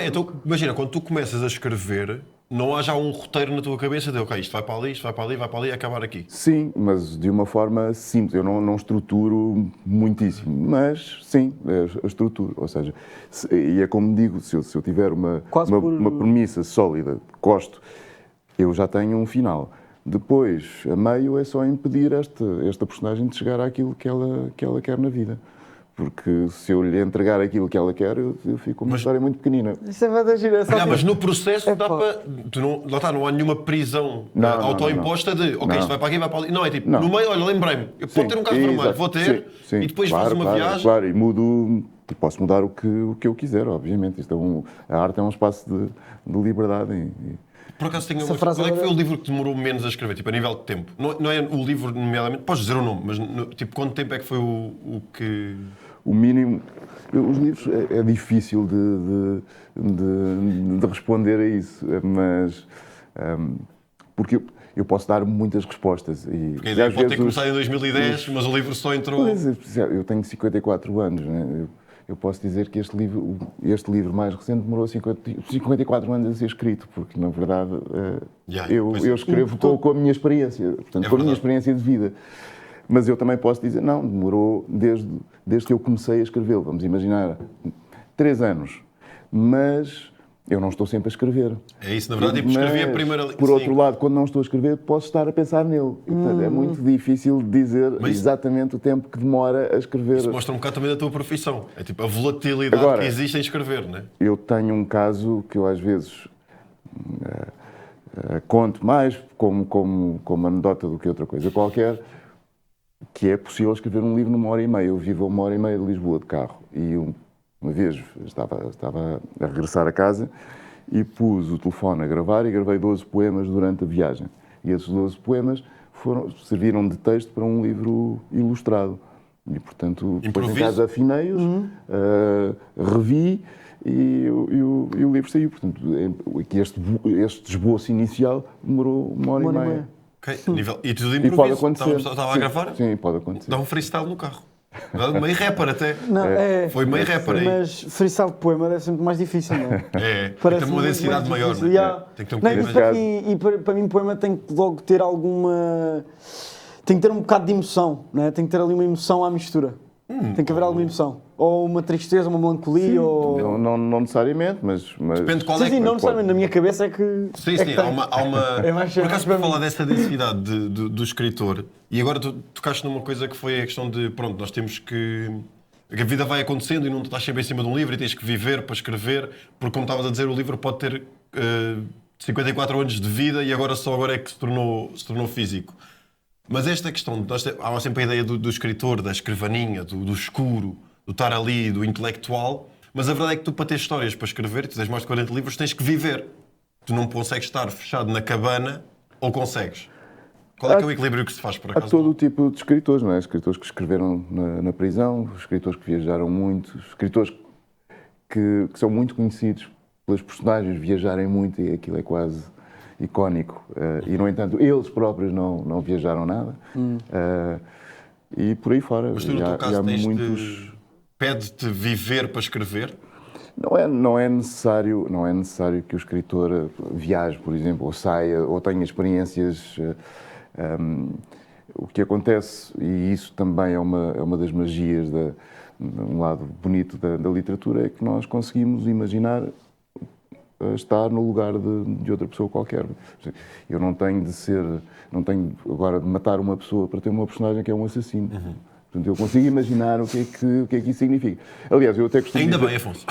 Então imagina, quando tu começas a escrever, não há já um roteiro na tua cabeça de isto vai para ali, isto vai para ali, vai para ali e acabar aqui.
Sim, mas de uma forma simples. Eu não estruturo muitíssimo, mas sim, a estruturo. Ou seja, e é como digo, se eu tiver uma premissa sólida, gosto, eu já tenho um final. Depois, a meio, é só impedir esta personagem de chegar àquilo que ela quer na vida. Porque se eu lhe entregar aquilo que ela quer, eu fico com uma história muito pequenina.
Isso é verdade,
mas no processo não há nenhuma prisão autoimposta de isto vai para aqui, vai para ali. Não, é tipo, no meio, olha, lembrei-me, eu posso ter um carro vermelho, vou ter, e depois faz uma viagem.
Claro, e mudo, e posso mudar o que eu quiser, obviamente. A arte é um espaço de liberdade.
Por acaso tenho qual é que foi o livro que demorou menos a escrever, tipo, a nível de tempo? Não é o livro, nomeadamente, podes dizer o nome, mas tipo, quanto tempo é que foi o que...
O mínimo... Os livros é difícil de responder a isso, mas... porque eu posso dar muitas respostas.
Porque a ideia pode ter começado em 2010, mas o livro só entrou...
Eu tenho 54 anos, né? Eu posso dizer que este livro mais recente demorou 54 anos a ser escrito, porque, na verdade, eu escrevo com a minha experiência, portanto, com a minha experiência de vida. Mas eu também posso dizer, não, demorou desde que eu comecei a escrevê-lo. Vamos imaginar, 3 anos. Mas eu não estou sempre a escrever.
É isso, na verdade, tipo, escrevi a primeira...
Por outro lado, quando não estou a escrever, posso estar a pensar nele. E, portanto, é muito difícil dizer exatamente o tempo que demora a escrever.
Isso mostra um bocado também da tua profissão. É tipo a volatilidade que existe em escrever, não é?
Eu tenho um caso que eu às vezes conto mais como anedota do que outra coisa qualquer, que é possível escrever um livro numa hora e meia. Eu vivo a 1h30 de Lisboa de carro e uma vez estava a regressar a casa e pus o telefone a gravar e gravei 12 poemas durante a viagem. E esses 12 poemas serviram de texto para um livro ilustrado. E, portanto, depois em
Improviso.
casa afinei-os, revi e o livro saiu. Portanto, aqui este esboço inicial demorou uma hora e meia.
Ok, e tudo
E pode
improviso.
acontecer.
Estava a
Sim,
gravar?
Sim, pode acontecer.
Dá um freestyle no carro. Meio rapper até.
Não,
Foi meio rapper aí.
Mas freestyle de poema deve ser muito mais difícil, não é?
É, tem
Parece
que ter uma
muito
densidade
mais
maior.
difícil.
Não é?
Yeah.
Tem que ter um
Não,
bocadinho
e
mais.
para mim, poema tem que logo ter alguma. Tem que ter um bocado de emoção, não é? Tem que ter ali uma emoção à mistura. Tem que haver alguma emoção. Ou uma tristeza, uma melancolia, ou.
Não necessariamente, mas
Depende de qual
Sim,
é
sim,
que.
não necessariamente. Na minha cabeça é que.
Sim,
é
sim,
que tem.
há uma.
É mais-
Por
é
acaso,
mais
para
para
falar
mim.
dessa densidade do escritor, e agora tu tocaste numa coisa que foi a questão de, pronto, nós temos que a vida vai acontecendo e não estás sempre em cima de um livro e tens que viver para escrever, porque como estavas a dizer, o livro pode ter 54 anos de vida e só agora é que se tornou físico. Mas esta questão, há sempre a ideia do escritor, da escrivaninha, do escuro, do estar ali, do intelectual, mas a verdade é que tu, para ter histórias para escrever, tu tens mais de 40 livros, tens que viver. Tu não consegues estar fechado na cabana, ou consegues? Qual é que é o equilíbrio que se faz, por
há
acaso?
todo o tipo de escritores, não é? Escritores que escreveram na prisão, escritores que viajaram muito, escritores que são muito conhecidos pelos personagens viajarem muito e aquilo é quase icónico. E, no entanto, eles próprios não viajaram nada. E por aí fora.
Mas tu, no
E
teu caso,
há muitos...
pede-te viver para escrever?
Não é necessário que o escritor viaje, por exemplo, ou saia, ou tenha experiências. O que acontece, e isso também é uma das magias, um lado bonito da literatura, é que nós conseguimos imaginar estar no lugar de outra pessoa qualquer. Eu não tenho agora de matar uma pessoa para ter uma personagem que é um assassino. Portanto, eu consigo imaginar o que é que isso significa. Aliás, eu até costumo
Ainda
dizer,
bem, Afonso.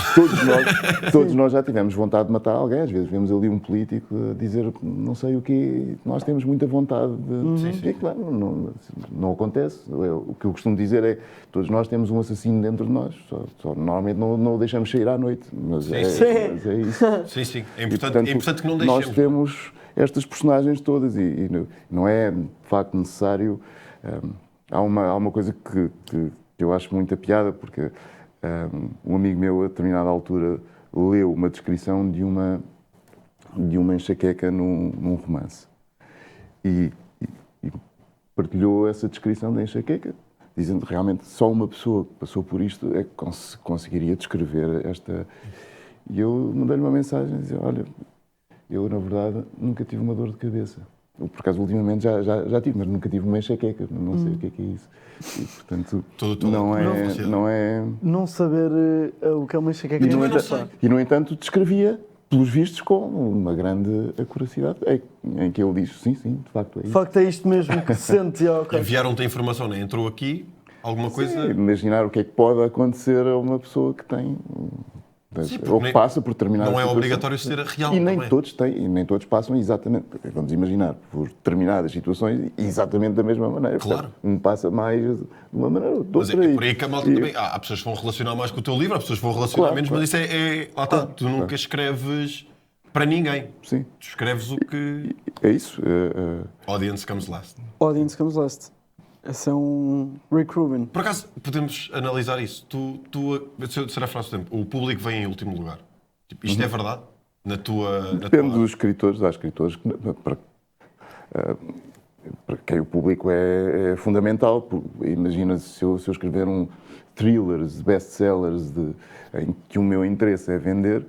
todos nós já tivemos vontade de matar alguém. Às vezes vemos ali um político a dizer não sei o quê. Nós temos muita vontade de... E, claro, não acontece. O que eu costumo dizer é que todos nós temos um assassino dentro de nós. Só normalmente não o deixamos sair à noite. Mas é isso.
Sim, sim. É
E,
importante,
portanto,
é importante que não deixemos.
Nós temos estas personagens todas e não é, de facto, necessário... Há uma coisa que eu acho muita piada, porque um amigo meu, a determinada altura, leu uma descrição de uma enxaqueca num romance. E partilhou essa descrição da enxaqueca, dizendo que realmente só uma pessoa que passou por isto é que conseguiria descrever esta... E eu mandei-lhe uma mensagem, dizia, olha, eu, na verdade, nunca tive uma dor de cabeça. Eu, por acaso, ultimamente já tive, mas nunca tive uma enxaqueca. Não sei o que é isso. E, portanto, não é...
Não saber o que é uma enxaqueca.
E, no entanto, descrevia, pelos vistos, com uma grande acuracidade, em que ele diz, sim, de facto é isso.
De facto, é isto mesmo que se sente. Okay.
Enviaram-te a informação, né? Entrou aqui, alguma coisa...
Sim, imaginar o que é que pode acontecer a uma pessoa que tem...
Sim,
ou que passa por determinadas
não é
situações.
obrigatório ser real.
E nem
também.
todos têm, e nem todos passam exatamente, vamos imaginar, por determinadas situações exatamente da mesma maneira.
Claro.
Portanto, um passa mais de uma maneira ou de
Mas
outra.
é por aí que a malta também... Há pessoas que vão relacionar mais com o teu livro, há pessoas que vão relacionar menos, mas isso lá está, tu nunca escreves para ninguém.
Sim.
Tu escreves o que...
É isso.
Audience comes last.
Audience comes last. Esse é um Rick Rubin.
Por acaso, podemos analisar isso. Será a frase do tempo, o público vem em último lugar. Tipo, isto é verdade?
Depende dos escritores. Há escritores que, para quem o público é fundamental. Imagina se eu escrever thrillers, best-sellers, em que o meu interesse é vender,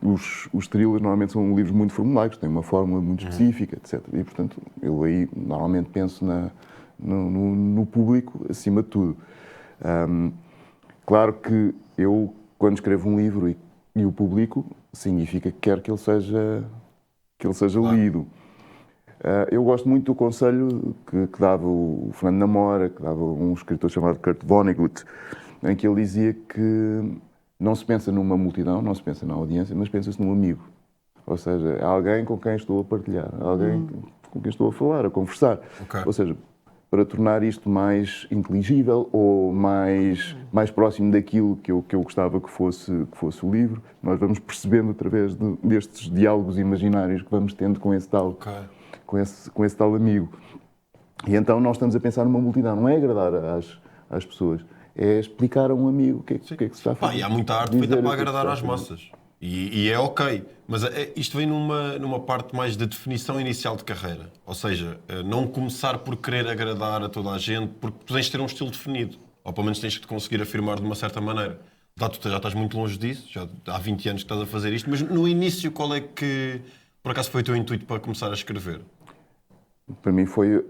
os thrillers normalmente são livros muito formulaicos, têm uma fórmula muito específica, etc. E, portanto, eu aí normalmente penso no público acima de tudo. Claro que eu, quando escrevo um livro e o publico, significa que quero que ele seja lido. Eu gosto muito do conselho que dava o Fernando Namora, que dava um escritor chamado Kurt Vonnegut, em que ele dizia que não se pensa numa multidão, não se pensa na audiência, mas pensa-se num amigo. Ou seja, é alguém com quem estou a partilhar, alguém com quem estou a falar, a conversar.
Okay.
Ou seja, para tornar isto mais inteligível ou mais próximo daquilo que eu gostava que fosse o livro, nós vamos percebendo através destes diálogos imaginários que vamos tendo com esse tal, com esse tal amigo. E então nós estamos a pensar numa multidão, não é agradar às pessoas, é explicar a um amigo o que é que se está a fazer.
E há muita arte
Dizer
feita
o
para
que é que se
agradar
está a
às
fazer.
massas. E é ok. Mas isto vem numa parte mais de definição inicial de carreira. Ou seja, não começar por querer agradar a toda a gente, porque tu tens de ter um estilo definido. Ou pelo menos tens que te conseguir afirmar de uma certa maneira. Tu já estás muito longe disso, já há 20 anos que estás a fazer isto, mas no início qual é que, por acaso, foi o teu intuito para começar a escrever?
Para mim foi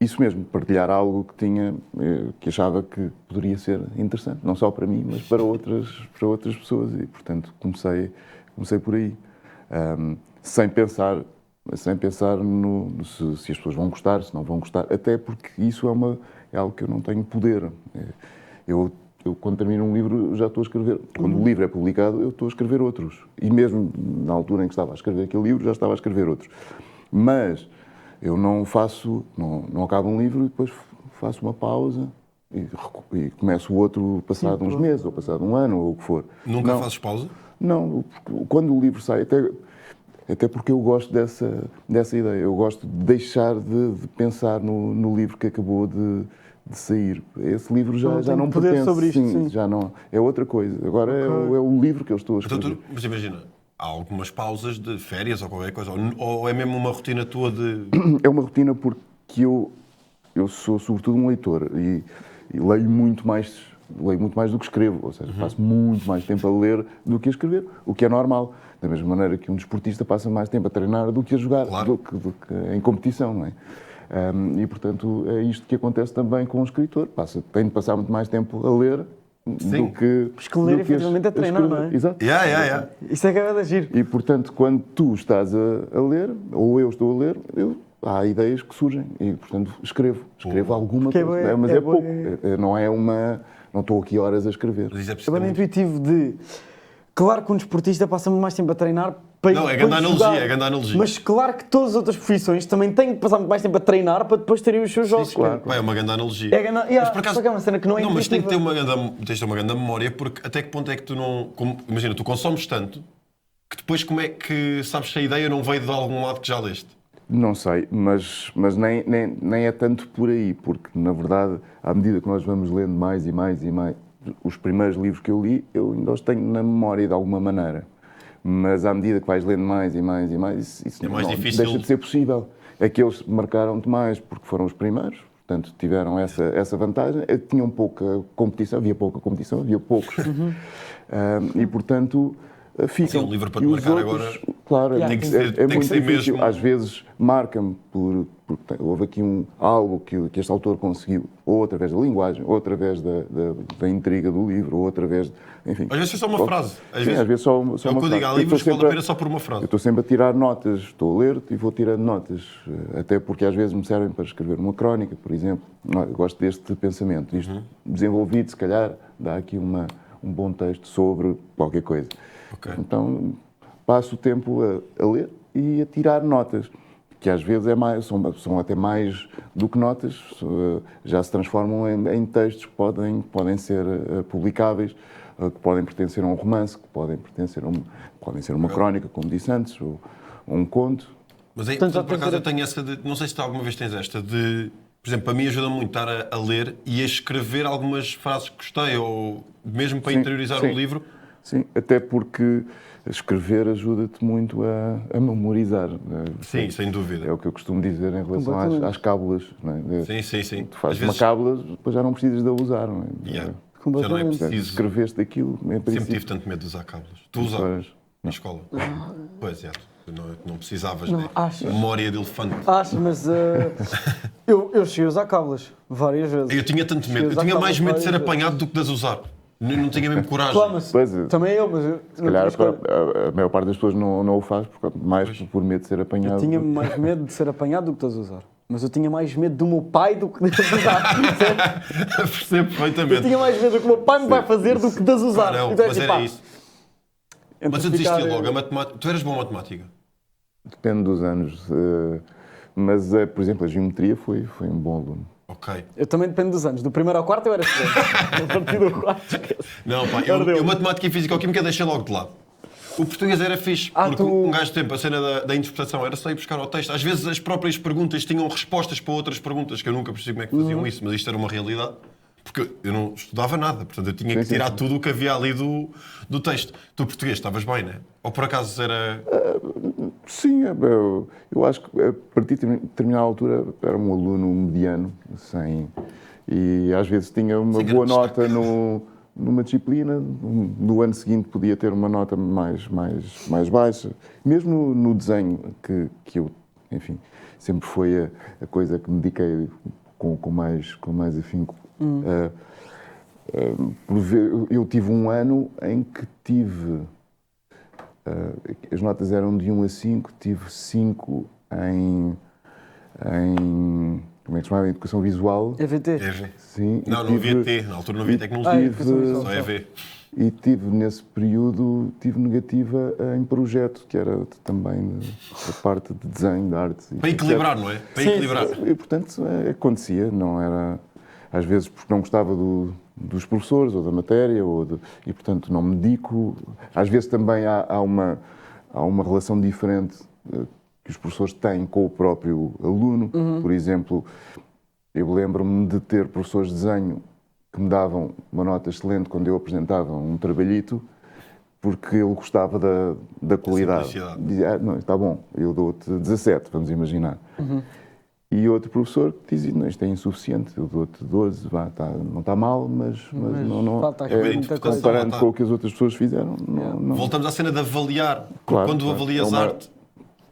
isso mesmo, partilhar algo que tinha, que achava que poderia ser interessante, não só para mim, mas para outras pessoas, e portanto comecei por aí, sem pensar no se as pessoas vão gostar, se não vão gostar, até porque isso é algo que eu não tenho poder. Eu quando termino um livro já estou a escrever, quando o livro é publicado eu estou a escrever outros, e mesmo na altura em que estava a escrever aquele livro já estava a escrever outros, mas eu não acabo um livro e depois faço uma pausa e começo o outro passado uns meses, ou passado um ano, ou o que for.
Nunca fazes pausa?
Não, quando o livro sai, até porque eu gosto dessa ideia, eu gosto de deixar de pensar no livro que acabou de sair. Esse livro já não pertence.
Sobre isto, sim.
Já não, é outra coisa. Agora é o livro que eu estou a escrever.
Mas imagina, há algumas pausas de férias ou qualquer coisa, ou é mesmo uma rotina tua de...
É uma rotina porque eu sou sobretudo um leitor e leio muito mais do que escrevo, ou seja, passo muito mais tempo a ler do que a escrever, o que é normal. Da mesma maneira que um desportista passa mais tempo a treinar do que a jogar,
claro,
do que em competição, não é? E, portanto, é isto que acontece também com o escritor. Tem de passar muito mais tempo a ler do que...
Porque ler efetivamente é treinar, não é?
Exato.
Isso é que é de agir.
E, portanto, quando tu estás a ler, ou eu estou a ler, há ideias que surgem e, portanto, escrevo alguma coisa. Mas é pouco. Não estou aqui horas a escrever.
Mas isso
É bem intuitivo de... Claro que um desportista passa mais tempo a treinar para
Não, é grande analogia,
Mas claro que todas as outras profissões também têm que passar muito mais tempo a treinar para depois terem os seus jogos.
Claro.
É uma grande analogia.
Mas por acaso... é uma cena que não é
mas tem que ter
intuitiva.
tens de ter uma grande memória, porque até que ponto é que tu não... Imagina, tu consomes tanto que depois como é que sabes se a ideia não veio de algum lado que já leste?
Não sei, mas nem é tanto por aí, porque, na verdade, à medida que nós vamos lendo mais e mais e mais, os primeiros livros que eu li, eu ainda os tenho na memória de alguma maneira. Mas à medida que vais lendo mais e mais e mais, isso
mais
não
difícil.
deixa de ser possível. Aqueles marcaram-te mais porque foram os primeiros, portanto tiveram essa vantagem. Tinham pouca competição, havia poucos. E portanto ficam.
Sim, um livro para
E
te
os
marcar
outros,
agora
claro,
tem que
é
ser
muito difícil.
mesmo.
Às vezes marca-me porque houve aqui algo que este autor conseguiu, ou através da linguagem, ou através da intriga do livro, ou através, enfim.
Às vezes é só uma frase.
Às vezes só uma frase.
É o que eu digo, há livros que vale a pena só por uma frase.
Eu estou sempre a tirar notas, estou a ler e vou tirando notas, até porque às vezes me servem para escrever uma crónica, por exemplo. Eu gosto deste pensamento. Isto desenvolvido, se calhar, dá aqui um bom texto sobre qualquer coisa.
Okay.
Então, passo o tempo a ler e a tirar notas, que às vezes são até mais do que notas, já se transformam em textos que podem ser publicáveis, que podem pertencer a um romance, que podem ser uma crónica, como disse antes, ou um conto.
Mas aí, por acaso eu tenho essa de... Não sei se tu alguma vez tens esta de... Por exemplo, para mim ajuda muito estar a ler e a escrever algumas frases que gostei, ou mesmo para interiorizar o livro.
Sim, até porque escrever ajuda-te muito a memorizar.
Sim, sem dúvida.
É o que eu costumo dizer em relação às cábulas. Não é?
Sim.
Tu fazes uma cábula, depois já não precisas de a usar. Não é?
Já não é preciso.
Escreveste aquilo, em princípio.
Sempre tive tanto medo de usar cábulas. Tu usavas na escola? Pois é. Não precisavas de memória de elefante.
Mas eu cheguei a usar cábulas várias vezes.
Eu tinha tanto medo. Eu tinha mais medo de ser apanhado do que de as usar. Não tinha mesmo coragem.
Claro, mas também eu, mas
se calhar a maior parte das pessoas não o faz, mais por medo de ser apanhado.
Eu tinha mais medo de ser apanhado do que de as usar. Mas eu tinha mais medo do meu pai do que de as usar.
Percebo perfeitamente.
Eu tinha mais medo do que o meu pai me vai fazer do que de as usar.
Não,
então,
mas era isso. Mas eu desisti logo. A matemática... Tu eras bom em matemática?
Depende dos anos. Mas, por exemplo, a geometria foi um bom aluno.
Ok.
Eu também dependo dos anos. Do primeiro ao quarto eu era excelente. A partir do quarto, esquece.
Não, pá, eu matemática e física ou química deixei logo de lado. O português era fixe, porque um gajo de tempo, a cena da interpretação era só ir buscar ao texto. Às vezes as próprias perguntas tinham respostas para outras perguntas, que eu nunca percebi como é que faziam isso, mas isto era uma realidade. Porque eu não estudava nada, portanto eu tinha que tirar tudo o que havia ali do texto. Tu, português, estavas bem, não é? Ou por acaso era...
Sim, eu acho que a partir de determinada altura era um aluno mediano, e às vezes tinha uma boa nota numa disciplina, no ano seguinte podia ter uma nota mais baixa. Mesmo no desenho, que eu, enfim, sempre foi a coisa que me dediquei com mais afinco. Eu tive um ano em que tive... as notas eram de 1 a 5, tive 5 em como é que se chama? Educação Visual.
EVT?
EV.
Sim.
Não havia T, na altura não havia tecnologia, só EV.
E tive, nesse período, negativa em projeto, que era também a parte de desenho, de arte.
Para equilibrar, não é? Para equilibrar.
E, portanto, acontecia, não era... Às vezes porque não gostava dos professores ou da matéria, e, portanto, não me dedico. Às vezes também há uma relação diferente que os professores têm com o próprio aluno. Por exemplo, eu lembro-me de ter professores de desenho que me davam uma nota excelente quando eu apresentava um trabalhito, porque ele gostava da qualidade. Dizia, não, está bom, eu dou-te 17, vamos imaginar. E outro professor que dizia, não, isto é insuficiente, eu dou-te 12, não está mal, mas não
falta aqui muita coisa.
Comparando com o que as outras pessoas fizeram, não.
Voltamos à cena de avaliar.
Claro,
quando avalias arte,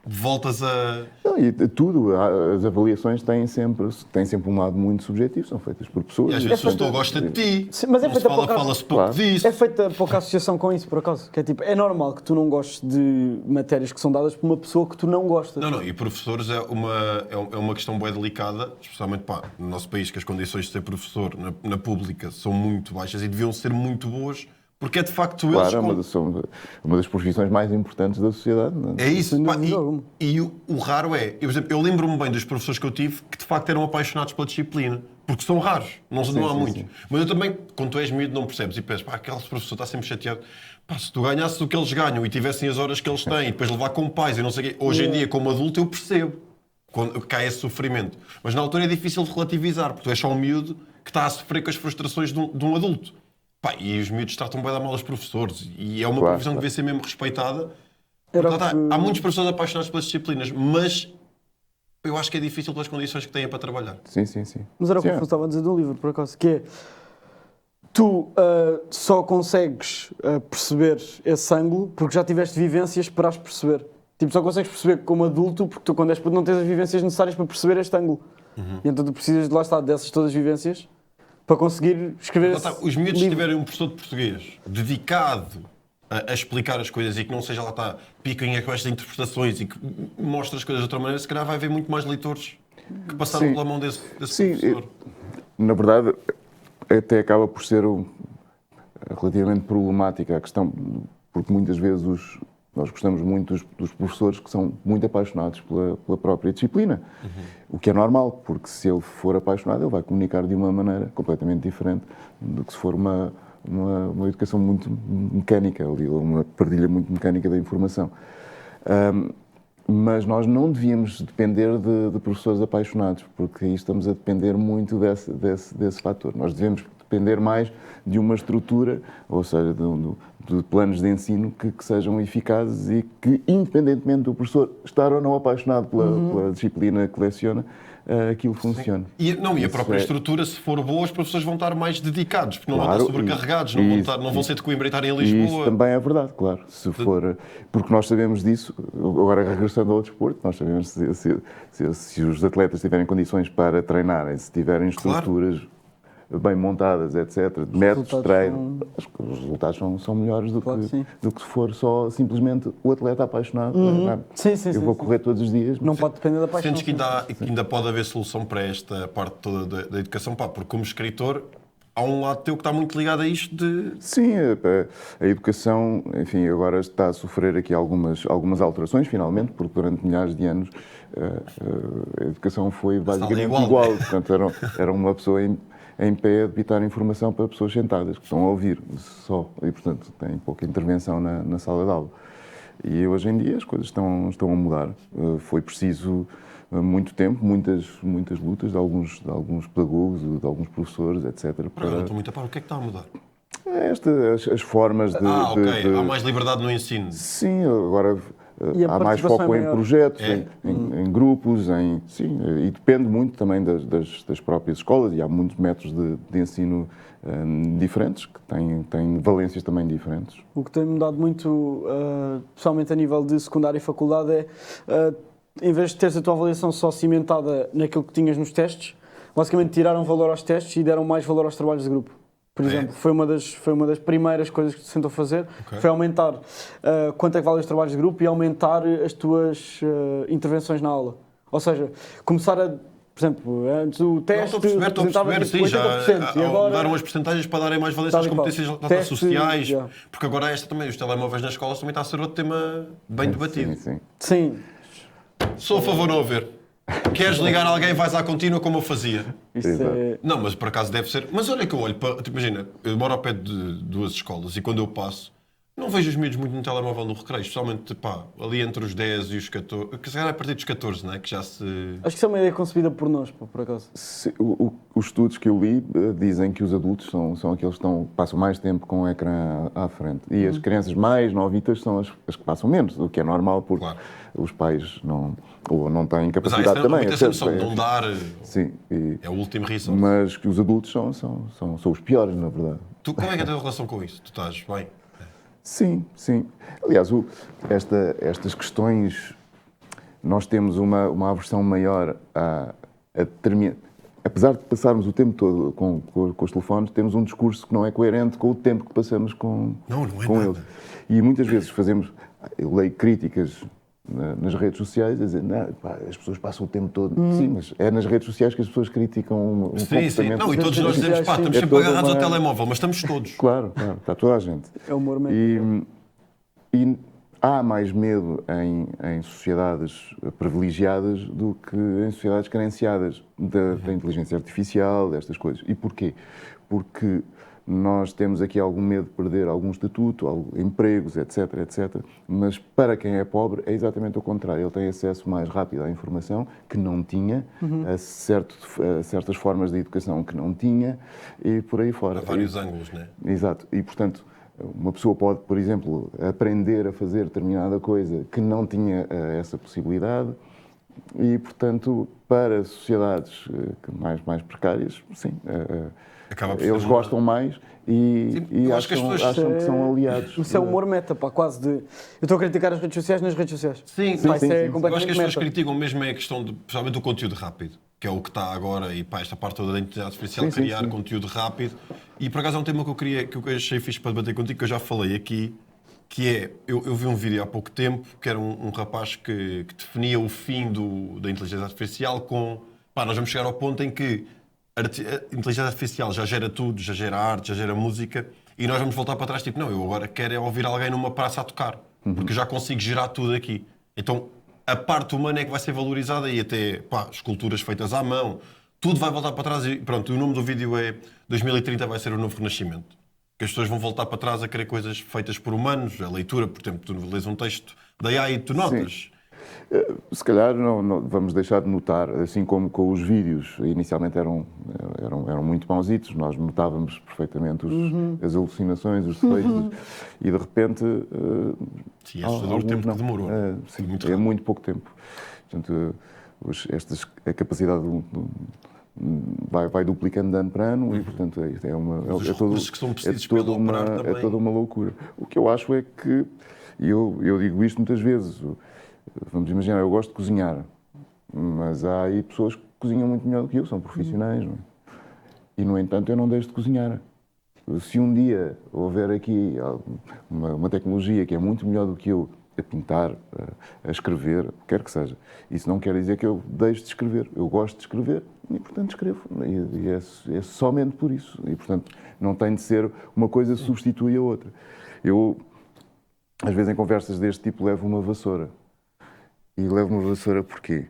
voltas a...
Não, e tudo, as avaliações têm sempre um lado muito subjetivo, são feitas por pessoas.
E às vezes a pessoa gosta de ti,
sim, mas
fala-se pouco disso.
É feita pouca associação com isso, por acaso. Que é tipo, é normal que tu não gostes de matérias que são dadas por uma pessoa que tu não gostas.
Não, e professores é uma questão bem delicada, especialmente no nosso país, que as condições de ser professor na pública são muito baixas e deviam ser muito boas, porque é de facto eles...
Claro, são uma das profissões mais importantes da sociedade. Não é?
É isso, e o raro é... Eu lembro-me bem dos professores que eu tive que de facto eram apaixonados pela disciplina, porque são raros, não há muitos. Sim. Mas eu também, quando tu és miúdo, não percebes e pensas, aquele professor está sempre chateado. Se tu ganhasses o que eles ganham e tivessem as horas que eles têm e depois levar com pais e não sei o quê, hoje em dia, como adulto, eu percebo quando cai esse sofrimento. Mas na altura é difícil de relativizar, porque tu és só um miúdo que está a sofrer com as frustrações de um adulto. E os miúdos tratam bem da mal os professores e é uma profissão que deve ser mesmo respeitada. Há muitos professores apaixonados pelas disciplinas, mas eu acho que é difícil pelas condições que têm para trabalhar.
Sim.
Mas era o que eu estava a dizer do livro, por acaso, que é, tu só consegues perceber esse ângulo porque já tiveste vivências para as perceber. Tipo, só consegues perceber como adulto porque tu, quando és puto, não tens as vivências necessárias para perceber este ângulo. E então tu precisas de lá estar dessas todas as vivências para conseguir escrever
os miúdos, se tiverem um professor de português dedicado a explicar as coisas e que não seja picanha com estas interpretações e que mostra as coisas de outra maneira, se calhar vai haver muito mais leitores que passaram pela mão desse professor.
Na verdade, até acaba por ser relativamente problemática a questão, porque muitas vezes nós gostamos muito dos professores que são muito apaixonados pela própria disciplina. O que é normal, porque se ele for apaixonado, ele vai comunicar de uma maneira completamente diferente do que se for uma educação muito mecânica, uma partilha muito mecânica da informação. Mas nós não devíamos depender de professores apaixonados, porque aí estamos a depender muito desse fator. Nós devemos depender mais de uma estrutura, ou seja, de planos de ensino que sejam eficazes e que, independentemente do professor estar ou não apaixonado pela disciplina que leciona, aquilo funcione.
E a própria estrutura, se for boa, os professores vão estar mais dedicados, porque não vão estar sobrecarregados, não vão ser de Coimbra e estar em Lisboa.
Isso também é verdade, claro. Porque nós sabemos disso, agora regressando ao desporto, nós sabemos se os atletas tiverem condições para treinarem, se tiverem estruturas bem montadas, etc., métodos de treino, acho que os resultados são melhores do que se for só simplesmente o atleta apaixonado. Eu vou correr todos os dias.
Não pode depender da paixão.
Sentes que ainda pode haver solução para esta parte toda da educação? Porque como escritor, há um lado teu que está muito ligado a isto de...
Sim, a educação, enfim, agora está a sofrer aqui algumas alterações, finalmente, porque durante milhares de anos a educação foi basicamente igual. Portanto, era uma pessoa em pé a debitar informação para pessoas sentadas, que estão a ouvir só, e portanto tem pouca intervenção na sala de aula. E hoje em dia as coisas estão a mudar. Foi preciso muito tempo, muitas lutas de alguns pedagogos, de alguns professores, etc.
Para agora estou muito a par. O que é que está a mudar?
As formas de...
Ok. Há mais liberdade no ensino.
Sim, agora
E a
há mais
participação
foco
é
em
maior.
projetos, em grupos, sim, e depende muito também das próprias escolas, e há muitos métodos de ensino diferentes, que têm valências também diferentes.
O que tem mudado muito, especialmente a nível de secundária e faculdade, é em vez de teres a tua avaliação só cimentada naquilo que tinhas nos testes, basicamente tiraram valor aos testes e deram mais valor aos trabalhos de grupo. Por exemplo, foi uma das primeiras coisas que se tentou fazer, foi aumentar quanto é que valem os trabalhos de grupo e aumentar as tuas intervenções na aula. Ou seja, começar a, por exemplo, antes o teste
representava
tipo 80%, e agora
mudaram as percentagens para darem mais valência às competências sociais, porque agora esta também, os telemóveis nas escolas também está a ser outro tema bem debatido.
Sim.
Sou a favor de não haver. Queres ligar a alguém, vais à contínua como eu fazia. Não, mas por acaso deve ser. Mas olha que eu olho para. Tipo, imagina, eu moro ao pé de duas escolas e quando eu passo, não vejo os miúdos muito no telemóvel no recreio, especialmente ali entre os 10 e os 14. Que se calhar a partir dos 14, não é? Que já se.
Acho que isso é uma ideia concebida por nós, por acaso.
Os estudos que eu li dizem que os adultos são aqueles que passam mais tempo com o ecrã à frente. E as crianças mais novitas são as que passam menos, o que é normal, porque os pais não têm capacidade também.
Mas há essa noção de não dar.
Sim.
É o último risco.
Mas que os adultos são os piores, na verdade.
Como é que é a tua relação com isso? Tu estás bem?
Sim. Aliás, estas questões, nós temos uma aversão maior a determinar. Apesar de passarmos o tempo todo com os telefones, temos um discurso que não é coerente com o tempo que passamos com eles. E muitas vezes eu leio críticas nas redes sociais a dizer as pessoas passam o tempo todo. Sim, mas é nas redes sociais que as pessoas criticam um comportamento.
Não, e todos nós dizemos, estamos sempre agarrados ao telemóvel, mas estamos todos.
Claro, está toda a gente.
É o humor mesmo.
E há mais medo em sociedades privilegiadas do que em sociedades carenciadas da inteligência artificial, destas coisas. E porquê? Porque nós temos aqui algum medo de perder algum estatuto, empregos, etc. Mas para quem é pobre é exatamente o contrário. Ele tem acesso mais rápido à informação que não tinha, a certas formas de educação que não tinha e por aí fora.
Há vários ângulos, não é?
Exato. E, portanto, uma pessoa pode, por exemplo, aprender a fazer determinada coisa que não tinha essa possibilidade e, portanto, para sociedades mais precárias, sim, eles gostam mais e acham que são aliados.
Isso é humor meta, quase de... Eu estou a criticar as redes sociais nas redes sociais.
Sim.
Eu acho que
as pessoas criticam mesmo a questão, principalmente do conteúdo rápido, que é o que está agora, e esta parte toda da inteligência artificial, criar conteúdo rápido. E por acaso é um tema que eu achei fixe para debater contigo, que eu já falei aqui, que é, eu vi um vídeo há pouco tempo, que era um rapaz que definia o fim da inteligência artificial com, nós vamos chegar ao ponto em que a inteligência artificial já gera tudo, já gera arte, já gera música, e nós vamos voltar para trás, tipo, não, eu agora quero é ouvir alguém numa praça a tocar, porque já consigo gerar tudo aqui. Então, a parte humana é que vai ser valorizada e até, esculturas feitas à mão, tudo vai voltar para trás e pronto, o nome do vídeo é 2030 vai ser o novo renascimento. Que as pessoas vão voltar para trás a querer coisas feitas por humanos, a leitura, por exemplo, tu lês um texto da AI e tu notas.
Se calhar não vamos deixar de notar, assim como com os vídeos, inicialmente eram muito mausitos, nós notávamos perfeitamente as alucinações, os defeitos, e de repente...
Sim, é assustador o tempo que demorou.
Sim, é muito pouco tempo. Portanto, a capacidade vai duplicando de ano para ano e, portanto,
Os recursos que são precisos para elaborar também.
É toda uma loucura. O que eu acho é que, e eu digo isto muitas vezes, vamos imaginar, eu gosto de cozinhar, mas há aí pessoas que cozinham muito melhor do que eu, são profissionais, não é? E, no entanto, eu não deixo de cozinhar. Se um dia houver aqui uma tecnologia que é muito melhor do que eu, a pintar, a escrever, quer que seja, isso não quer dizer que eu deixe de escrever. Eu gosto de escrever e, portanto, escrevo. E é somente por isso. E, portanto, não tem de ser uma coisa que substitui a outra. Eu, às vezes, em conversas deste tipo, levo uma vassoura. E levo uma vassoura porquê?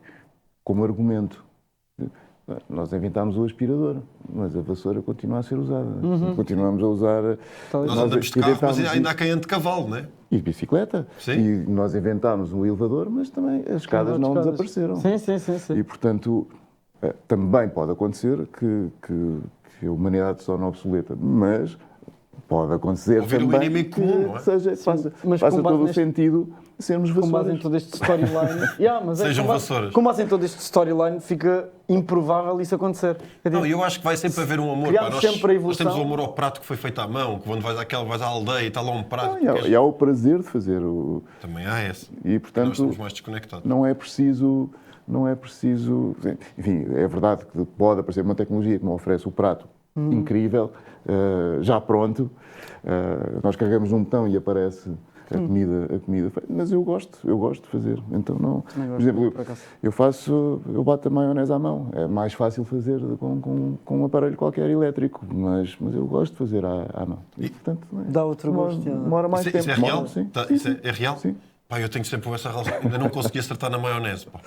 Como argumento. Nós inventámos o aspirador, mas a vassoura continua a ser usada. Continuamos a usar.
Nós andamos de carro, mas ainda há quem ande de cavalo, não é?
E de bicicleta.
Sim.
E nós inventámos um elevador, mas também as escadas não desapareceram.
Sim.
E, portanto, também pode acontecer que a humanidade se torne obsoleta, mas pode acontecer
Ouvir o
também
inimigo comum, não é?
faça todo o sentido sermos
Com base em
vassouras.
todo este storyline.
Sejam vassouras.
Com base em todo este storyline, fica improvável isso acontecer.
Não, eu acho que vai sempre haver um amor.
Criamos
Pá.
sempre a
Nós
evolução.
temos o amor ao prato que foi feito à mão, que quando vais à aldeia e está lá um prato.
E há o prazer de fazer.
Também há esse.
E,
Nós
portanto,
estamos mais desconectados.
não é preciso. Enfim, é verdade que pode aparecer uma tecnologia que me oferece o prato incrível, já pronto. Nós carregamos num botão e aparece a comida feita. Mas eu gosto de fazer. Então não. Por exemplo, eu bato a maionese à mão. É mais fácil fazer com um aparelho qualquer elétrico, mas eu gosto de fazer à mão. E, portanto,
Dá outro gosto.
Demora mais tempo.
Isso é real?
Sim.
Isso é real?
Sim.
Pá, eu tenho sempre essa relação. Ainda não consegui acertar na maionese. Pá.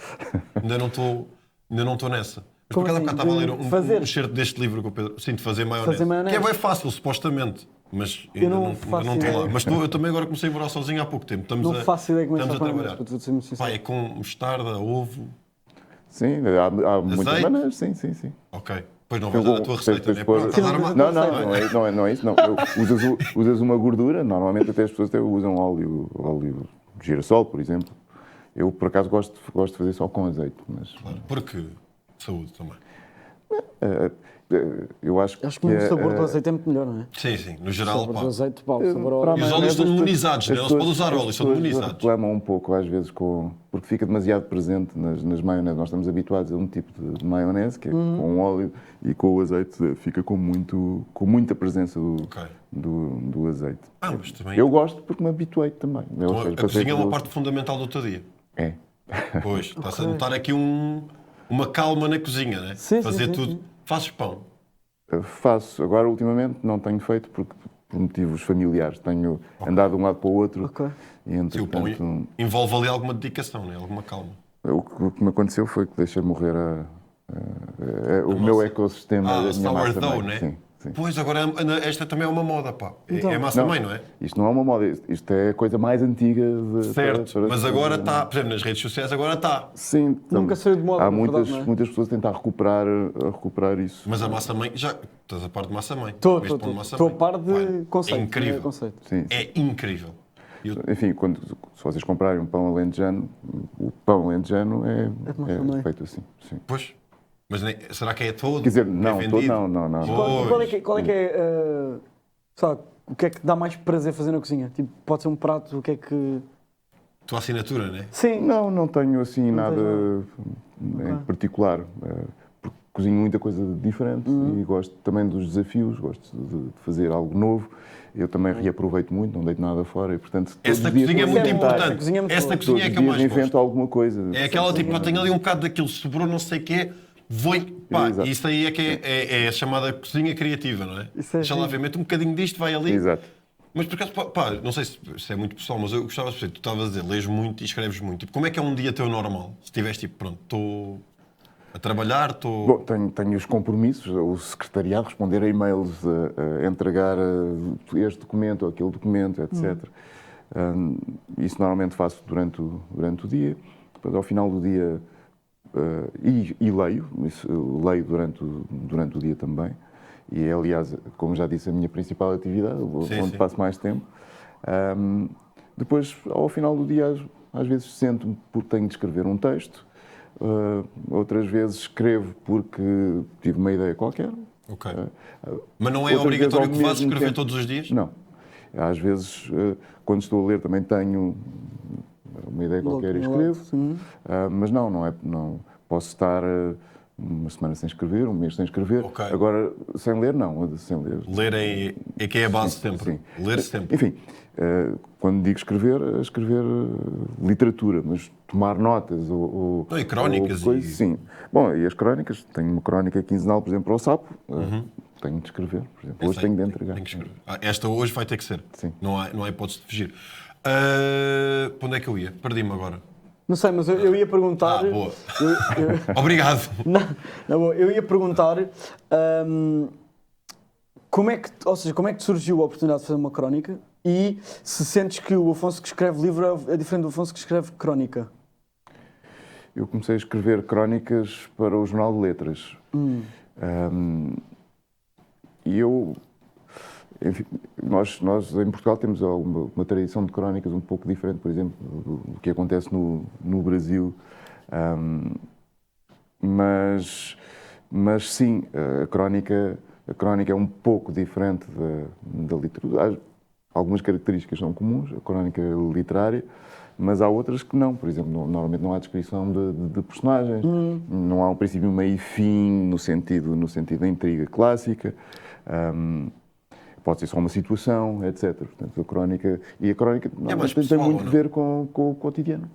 Ainda não estou nessa. Mas por acaso há bocado estava a ler um excerto deste livro que o Pedro. Sim, de fazer maionese. Que é bem fácil, supostamente. Mas ainda não estou lá. Mas eu também agora comecei a morar sozinho há pouco tempo.
Não faço ideia como é que
estamos a
faz
trabalhar.
para ser muito sincero.
Pá, é com mostarda, ovo.
Sim, há muitas maneiras. Sim.
Ok. Pois não vais dar a tua receita, né?
Não é isso. Não. Usas uma gordura, normalmente até as pessoas usam óleo de girassol, por exemplo. Eu, por acaso, gosto de fazer só com azeite. Mas...
Claro, porque saúde também.
Eu acho que
o sabor do azeite é muito melhor, não é?
Sim. No geral,
O sabor
pá.
do azeite, pá, o sabor ao óleo.
E os óleos estão demonizados, não é? Não se pode usar óleos, são demonizados.
As pessoas reclamam um pouco, às vezes, porque fica demasiado presente nas maioneses. Nós estamos habituados a um tipo de maionese, que é com óleo, e com o azeite fica com muita presença do azeite.
Mas também...
Eu gosto porque me habituei também.
A cozinha é uma parte fundamental do teu dia.
É.
Pois, está-se a notar aqui uma calma na cozinha, né? Fazer tudo. Sim. Fazes pão?
Faço. Agora, ultimamente, não tenho feito por motivos familiares. Tenho andado de um lado para o outro. E,
sim, o pão envolve ali alguma dedicação, né? Alguma calma.
O que me aconteceu foi que deixei morrer o meu ecossistema da minha massa mãe.
Né?
Sim.
Pois, agora esta também é uma moda, pá. Então, é massa mãe, não é?
Isto não é uma moda, isto é a coisa mais antiga.
Certo, mas agora está, por exemplo, nas redes sociais agora está.
Sim.
Nunca saiu de moda.
Há muitas pessoas a tentar recuperar isso.
Mas a massa mãe, já estás a par de massa mãe?
Estou a par de conceito.
É incrível.
Sim.
É incrível.
Enfim, se vocês comprarem um pão alentejano, o pão alentejano é feito assim. Sim.
Pois. Mas será que é todo?
Quer dizer, não,
é
todo não.
Qual é que é, sabe, o que é que dá mais prazer fazer na cozinha? Tipo, pode ser um prato, o que é que...
Tua assinatura, não é?
Sim.
Não tenho assim nada em particular. Porque cozinho muita coisa diferente e gosto também dos desafios, gosto de fazer algo novo. Eu também reaproveito muito, não deito nada fora e, portanto,
esta cozinha é muito importante. Esta cozinha é que eu mais
invento
gosto.
alguma coisa.
É aquela tipo, eu tenho ali um bocado daquilo, sobrou não sei o quê, isso aí é que é a chamada cozinha criativa, não é? Deixa lá ver, mete um bocadinho disto, vai ali.
Exato.
Mas por acaso, não sei se é muito pessoal, mas eu gostava de saber, tu estavas a dizer, lês muito e escreves muito. Tipo, como é que é um dia teu normal? Se estiveres tipo, pronto, estou a trabalhar, estou...
Bom, tenho os compromissos, o secretariado, responder a e-mails, entregar este documento ou aquele documento, etc. Isso normalmente faço durante o dia. Depois, ao final do dia, e leio. Leio durante o dia também. E é, aliás, como já disse, a minha principal atividade, onde passo mais tempo. Depois, ao final do dia, às vezes sento-me porque tenho de escrever um texto. Outras vezes escrevo porque tive uma ideia qualquer.
Ok. Mas não é obrigatório que vás escrever todos os dias?
Não. Às vezes, quando estou a ler, também tenho uma ideia qualquer e escrevo. Mas não posso estar uma semana sem escrever, um mês sem escrever.
Okay.
Agora, sem ler, não. Sem ler.
Ler é que é a base sempre.
Sim.
Ler sempre.
Enfim, quando digo escrever literatura, mas tomar notas ou
e crónicas.
Sim. Bom, e as crónicas, tenho uma crónica quinzenal, por exemplo, para o Sapo. Tenho de escrever, por exemplo. Hoje tenho de entregar.
Tenho que escrever. Esta hoje vai ter que ser.
Sim.
Não há hipótese de fugir. Para onde é que eu ia? Perdi-me agora.
Não sei, mas eu ia perguntar...
Boa.
eu-
Obrigado.
Não, boa, eu ia perguntar como é que te surgiu a oportunidade de fazer uma crónica e se sentes que o Afonso que escreve livro é diferente do Afonso que escreve crónica.
Eu comecei a escrever crónicas para o Jornal de Letras. E eu... Enfim, nós em Portugal temos uma tradição de crónicas um pouco diferente, por exemplo, do que acontece no Brasil. Mas sim, a crónica é um pouco diferente da literatura. Há algumas características são comuns, a crónica literária, mas há outras que não. Por exemplo, normalmente não há descrição de personagens, não há um princípio, meio e fim no sentido da intriga clássica. Pode ser só uma situação, etc. Portanto, a crónica
mais
tem
pessoal,
muito
ou
a
não?
ver com o cotidiano.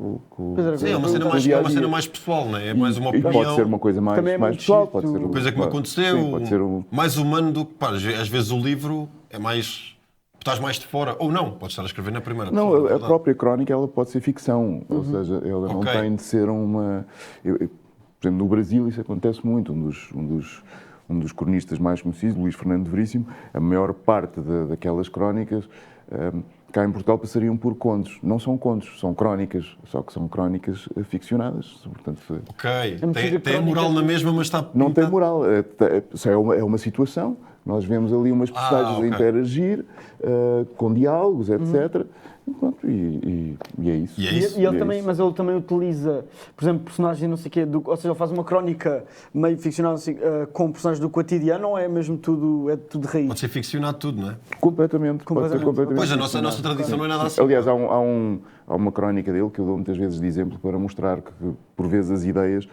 Sim, é uma cena
com o
mais,
dia a
é uma
dia.
cena mais pessoal, não é? É mais uma
E
opinião.
pode ser uma coisa
Também é
mais
muito
pessoal,
giro,
pode ser
Coisa que me aconteceu,
sim, pode ser
mais humano do que, pá, às vezes o livro é mais, estás mais de fora, ou não, podes estar a escrever na primeira pessoa.
Não,
na
a
verdade.
própria crónica ela pode ser ficção, ou seja, ela não
Ok.
tem de ser uma... por exemplo, no Brasil isso acontece muito, um dos cronistas mais conhecidos, Luís Fernando Veríssimo, a maior parte daquelas crónicas cá em Portugal passariam por contos. Não são contos, são crónicas, só que são crónicas ficcionadas. Portanto,
Ok,
muito
tem
crónica
moral na mesma, mas está...
não tem moral, é uma situação. Nós vemos ali umas personagens
ok.
a interagir, com diálogos, etc. E, pronto, e é isso.
E é isso.
E ele
é
também,
isso.
mas ele também utiliza, por exemplo, personagens não sei o quê, ou seja, ele faz uma crónica meio ficcional assim, com personagens do cotidiano, ou é mesmo tudo raiz?
Pode ser ficcionado tudo, não é?
Completamente. Pode ser completamente.
Pois, a nossa tradição não é nada assim.
Aliás, há uma crónica dele que eu dou muitas vezes de exemplo para mostrar que, por vezes, as ideias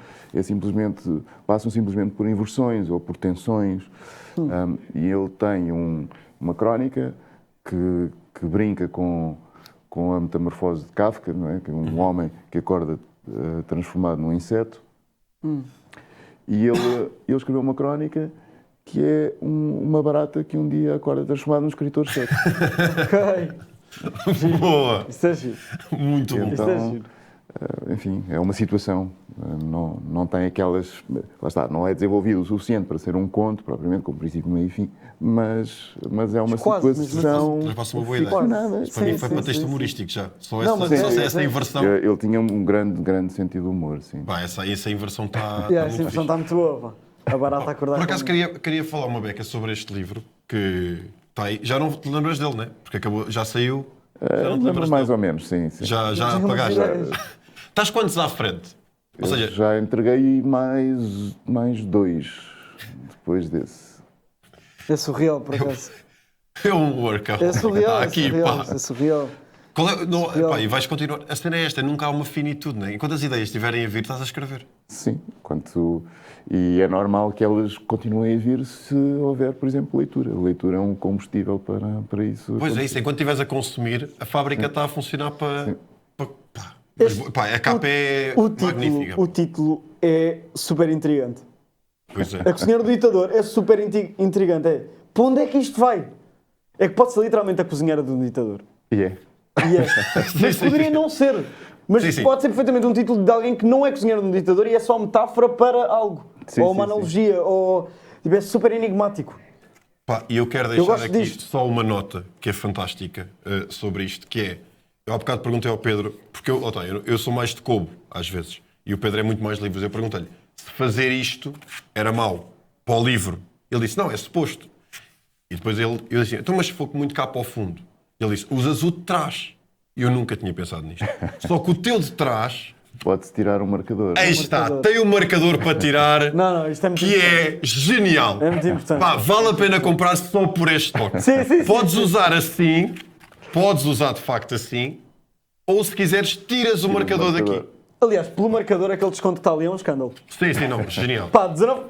passam simplesmente por inversões ou por tensões. E ele tem uma crónica que brinca com a metamorfose de Kafka, não é? Que é um homem que acorda transformado num inseto. E ele escreveu uma crónica que é uma barata que um dia acorda transformada num escritor cego.
Ok,
Boa!
isso é giro.
Muito bom.
Isso é
Então,
giro.
enfim, é uma situação. Não tem aquelas... Lá está, não é desenvolvido o suficiente para ser um conto, propriamente, com princípio, meio e fim, mas é uma
Quase, mas
situação
Mas passa uma boa ideia.
ficcionada.
Isso para mim foi para texto
sim.
humorístico já. Só
Não, mas
essa inversão.
Ele tinha um grande sentido de humor, sim.
Pá, essa inversão está
Yeah,
muito
essa
fixe.
inversão está muito boa, pá. A barata acordar.
Por acaso
com-
queria falar uma beca sobre este livro que está aí. Já não te lembras dele, né? Porque já saiu. Já não te lembras
Mais
dele.
ou menos, sim.
Já
Tinha umas
apagaste.
ideias.
Estás quantos à frente? Ou
Eu
seja,
já entreguei mais 2 depois desse.
É surreal, por acaso.
é um workout.
É surreal,
Está
é
aqui,
surreal,
pá.
é surreal.
Qual é- não,
Surreal.
pá, e vais continuar. A cena é esta, nunca há uma finitude, né? Enquanto as ideias estiverem a vir, estás a escrever.
Sim, e é normal que elas continuem a vir se houver, por exemplo, leitura. A leitura é um combustível para isso.
Pois é isso, enquanto estiveres a consumir, a fábrica está a funcionar para. Pá. Mas, pá, a capa é magnífica.
O título é super intrigante.
Pois é.
A Cozinheira do Ditador é super intrigante. É, para onde é que isto vai? É que pode ser literalmente a Cozinheira do Ditador.
E é.
E é. Mas
sim,
poderia
sim.
não ser. Mas
Sim, sim.
pode ser perfeitamente um título de alguém que não é cozinheiro de um ditador e é só metáfora para algo.
Sim,
ou uma
sim,
analogia, ou tipo, é super enigmático.
Pá, e eu quero deixar
gosto
aqui
disto.
só uma nota que é fantástica sobre isto, que é, eu há bocado perguntei ao Pedro, porque eu sou mais de Kobo, às vezes, e o Pedro é muito mais livros. Eu perguntei-lhe se fazer isto era mau para o livro. Ele disse, não, é suposto. E depois eu disse, então, mas se for muito cá para o fundo. Ele disse, usas o de trás. Eu nunca tinha pensado nisto. Só que o teu de trás,
Pode-se tirar um marcador.
aí está,
marcador.
tem um marcador para tirar,
Não, isto é muito
que é genial.
É muito importante.
Pá, vale a pena comprar só por este toque.
Sim, sim, sim,
Podes
sim.
usar assim, podes usar de facto assim, ou se quiseres, tiras o marcador daqui.
Aliás, pelo marcador, aquele desconto que está ali é um escândalo.
Sim, não, genial.
Pá, 19...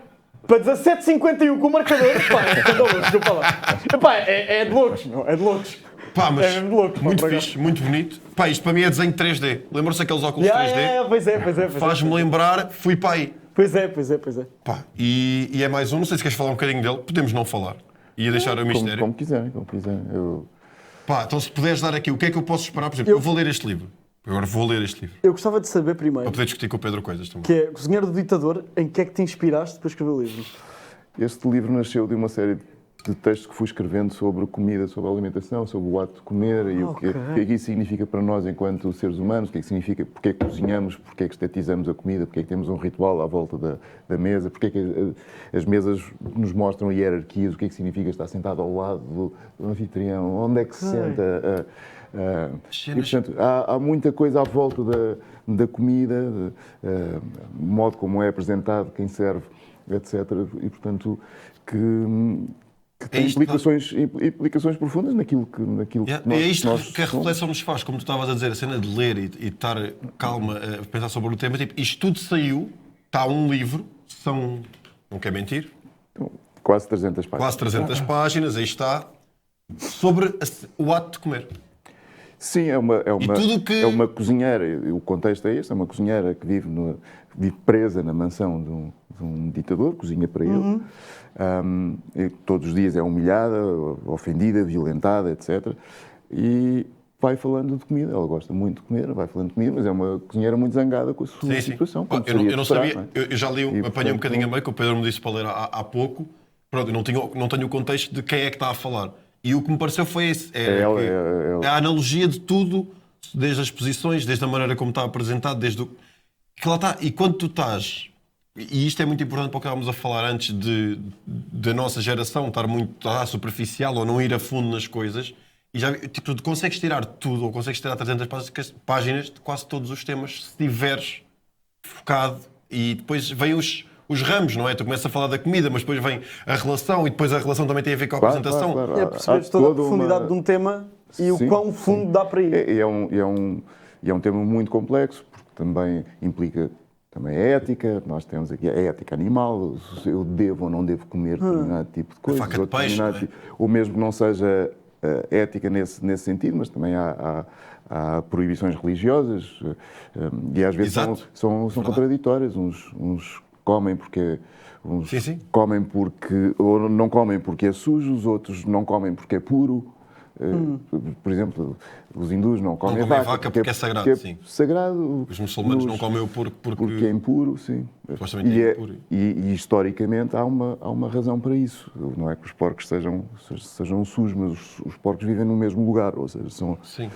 Para 17,51 com o marcador, pá, é escandaloso, desculpa lá. Pá, é de loucos, não, é de loucos.
Pá, mas
É de loucos, pá,
muito
por
fixe, muito bonito. Pá, isto para mim é desenho 3D. Lembram-se aqueles óculos 3D?
Pois é.
Faz-me lembrar, fui para aí.
Pois é.
Pá, e é mais um, não sei se queres falar um bocadinho dele, podemos não falar. Ia deixar o mistério.
Como quiserem.
Pá, então se puderes dar aqui, o que é que eu posso esperar? Por exemplo, eu vou ler este livro. Agora vou ler este livro.
Eu gostava de saber primeiro,
Para poder discutir com o Pedro coisas também.
que é Cozinheiro do Ditador, em que é que te inspiraste para escrever o livro?
Este livro nasceu de uma série de textos que fui escrevendo sobre comida, sobre alimentação, sobre o ato de comer e o que é que isso significa para nós enquanto seres humanos, o que é que significa, porque é que cozinhamos, porque é que estetizamos a comida, porque é que temos um ritual à volta da mesa, porque é que as mesas nos mostram hierarquias, o que é que significa estar sentado ao lado do anfitrião, onde é que se senta. E, portanto, há muita coisa à volta da comida, o modo como é apresentado, quem serve, etc. E, portanto, que tem implicações profundas naquilo que
É isto
nós
que a reflexão nos faz, como tu estavas a dizer, a cena de ler e estar calma a pensar sobre o tema. Tipo, isto tudo saiu, está um livro, são, não quer mentir,
quase 300 páginas.
quase 300 páginas, aí está, sobre o ato de comer.
Sim, é uma cozinheira, o contexto é este, é uma cozinheira que vive presa na mansão de um ditador, cozinha para ele. E todos os dias é humilhada, ofendida, violentada, etc. E vai falando de comida, ela gosta muito de comer, vai falando de comida, mas é uma cozinheira muito zangada com a sua situação.
Eu não sabia,
não é?
eu já li, apanhei um bocadinho a meio, que o Pedro me disse para ler há pouco. Pronto, eu não tenho o contexto de quem é que está a falar. E o que me pareceu foi esse. É a analogia de tudo, desde as posições, desde a maneira como está apresentado, desde o... Que lá está. E quando tu estás... E isto é muito importante para o que estávamos a falar antes da nossa geração estar muito superficial ou não ir a fundo nas coisas. E já tipo, tu consegues tirar tudo, ou consegues tirar 300 páginas de quase todos os temas, se estiveres focado. E depois vêm os ramos, não é? Tu começas a falar da comida, mas depois vem a relação, e depois a relação também tem a ver com a apresentação.
É perceberes toda a profundidade de um tema e o quão fundo dá para ir.
É um tema muito complexo, porque também implica também a ética. Nós temos aqui a ética animal, eu devo ou não devo comer determinado tipo de coisa,
faca de peixe, não é?
Ou mesmo que não seja ética nesse sentido, mas também há proibições religiosas e às vezes são contraditórias. Uns comem porque comem porque ou não comem porque é sujo, os outros não comem porque é puro. Por exemplo, os hindus não comem
vaca porque é sagrado, sim.
Sagrado.
Os muçulmanos não comem o porco porque
é impuro, sim. E historicamente há uma razão para isso. Não é que os porcos sejam sujos, mas os porcos vivem no mesmo lugar, ou seja, são...
Sim.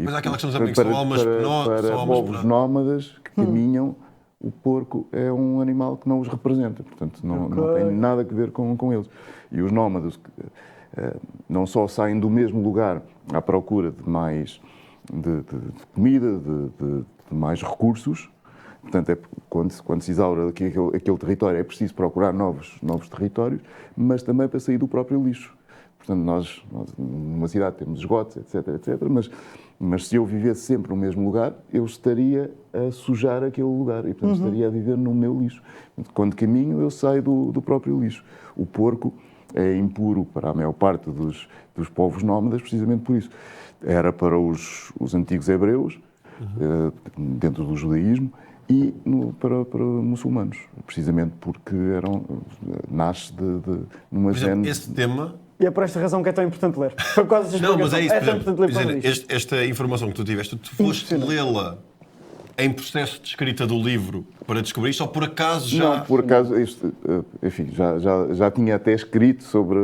Mas há aquela questão também que são almas
para povos nómadas que caminham, o porco é um animal que não os representa, portanto não tem nada a ver com eles. E os nómadas não só saem do mesmo lugar à procura de mais de comida, de mais recursos, portanto quando se exaura aquele território é preciso procurar novos territórios, mas também para sair do próprio lixo. Portanto, nós numa cidade temos esgotos, etc, mas se eu vivesse sempre no mesmo lugar, eu estaria a sujar aquele lugar e, portanto, estaria a viver no meu lixo. Quando caminho, eu saio do próprio lixo. O porco é impuro para a maior parte dos povos nómadas, precisamente por isso. Era para os antigos hebreus, dentro do judaísmo, e para muçulmanos, precisamente porque nasce numa gene...
Esse tema...
E é por esta razão que é tão importante ler. Foi quase esta
Não, mas é isso,
tão importante ler para
esta informação que tu tiveste, tu foste lê-la em processo de escrita do livro para descobrir isto, ou por acaso já...
Não, por acaso, enfim, já tinha até escrito sobre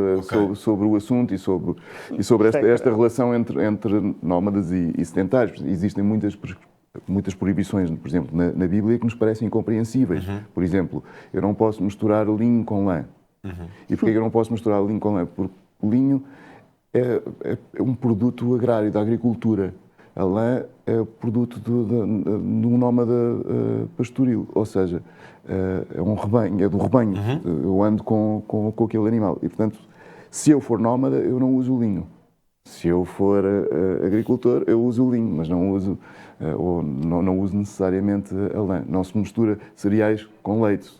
o assunto e sobre esta relação entre nómadas e sedentários. Existem muitas proibições, por exemplo, na Bíblia que nos parecem incompreensíveis. Por exemplo, eu não posso misturar linho com lã. E porquê que eu não posso misturar linho com lã? Porque o linho é um produto agrário, da agricultura. A lã é o produto de um nómada pastoril, ou seja, é um rebanho, é do rebanho. Eu ando com aquele animal. E, portanto, se eu for nómada, eu não uso o linho. Se eu for agricultor, eu uso o linho, mas não uso necessariamente a lã. Não se mistura cereais com leite,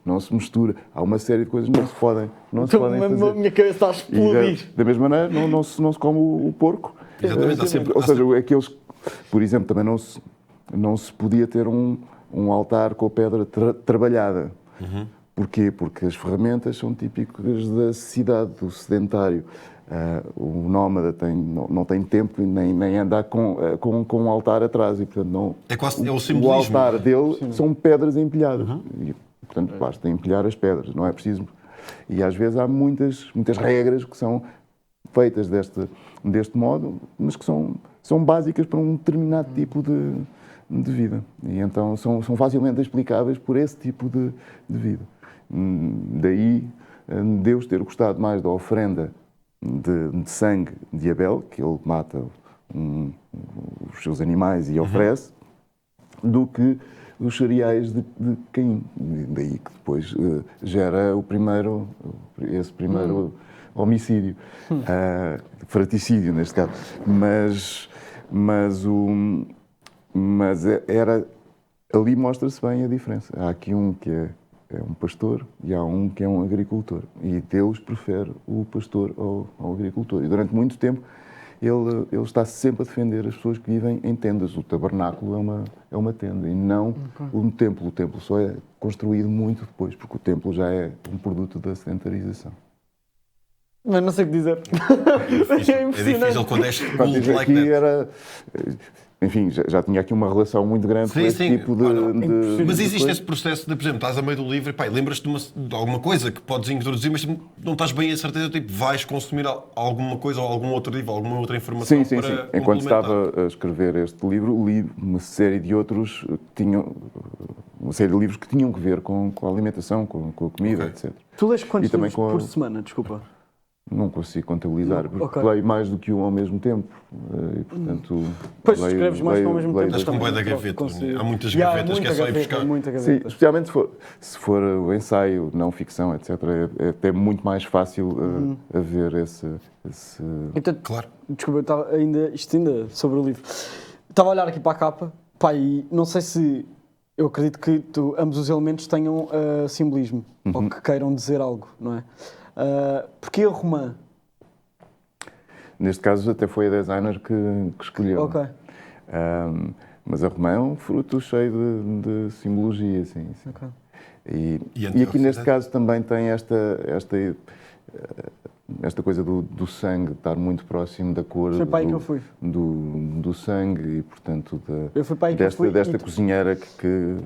não se mistura. Há uma série de coisas que não se podem fazer.
A minha cabeça está a explodir.
Da mesma maneira, não se come o porco.
Exatamente,
ou seja, aqueles, por exemplo, também não se podia ter um altar com a pedra trabalhada. Porquê? Porque as ferramentas são típicas da cidade, do sedentário. O nómada não tem tempo e nem anda com um altar atrás e, portanto, não,
É o
o
simbolismo.
altar dele são pedras empilhadas. E, portanto, basta empilhar as pedras, não é preciso. E às vezes há muitas regras que são feitas deste modo, mas que são básicas para um determinado tipo de vida. E então são facilmente explicáveis por esse tipo de vida. Daí Deus ter gostado mais da oferenda de sangue de Abel, que ele mata os seus animais e oferece, do que os cereais de Caim. Daí que depois gera esse primeiro homicídio, fratricídio neste caso. Mas ali mostra-se bem a diferença. Há aqui um que é um pastor e há um que é um agricultor. E Deus prefere o pastor ao agricultor. E durante muito tempo ele está sempre a defender as pessoas que vivem em tendas. O tabernáculo é uma tenda e não um templo. O templo só é construído muito depois, porque o templo já é um produto da sedentarização.
Mas não sei o que dizer.
É difícil quando és
Pronto,
old like
aqui
that.
enfim, já tinha aqui uma relação muito grande com esse tipo de...
Mas existe
coisa.
esse processo de, por exemplo, estás a meio do livro e pá, lembras-te de alguma coisa que podes introduzir, mas não estás bem a certeza, tipo, vais consumir alguma coisa ou algum outro livro, alguma outra informação
Sim.
para
Enquanto
complementar.
estava a escrever este livro, li uma série de outros que tinham... Uma série de livros que tinham que ver com a alimentação, com a comida, etc.
Tu lês quantos
E também
livros
com
por semana, desculpa?
Não consigo contabilizar, porque
ok.
leio mais do que um ao mesmo tempo. E, portanto,
Pois escreves mais que ao mesmo tempo.
Estás com bué de
também,
gavetas,
consigo.
né? Há muitas
Yeah,
gavetas que é só ir buscar.
Muita
Sim,
gaveta.
especialmente se for o ensaio, não ficção, etc. É até muito mais fácil haver esse...
Então,
Claro.
desculpa, eu estava isto ainda sobre o livro. Estava a olhar aqui para a capa, pá, e não sei se... Eu acredito que ambos os elementos tenham simbolismo, ou que queiram dizer algo, não é? Porquê a romã?
Neste caso até foi a designer que escolheu.
Ok.
Mas a romã é um fruto cheio de simbologia, sim.
Ok.
E aqui neste caso também tem esta coisa do sangue, estar muito próximo da cor
Foi para aí que eu fui.
do sangue e, portanto,
Eu fui para aí que eu fui
desta
e
cozinheira que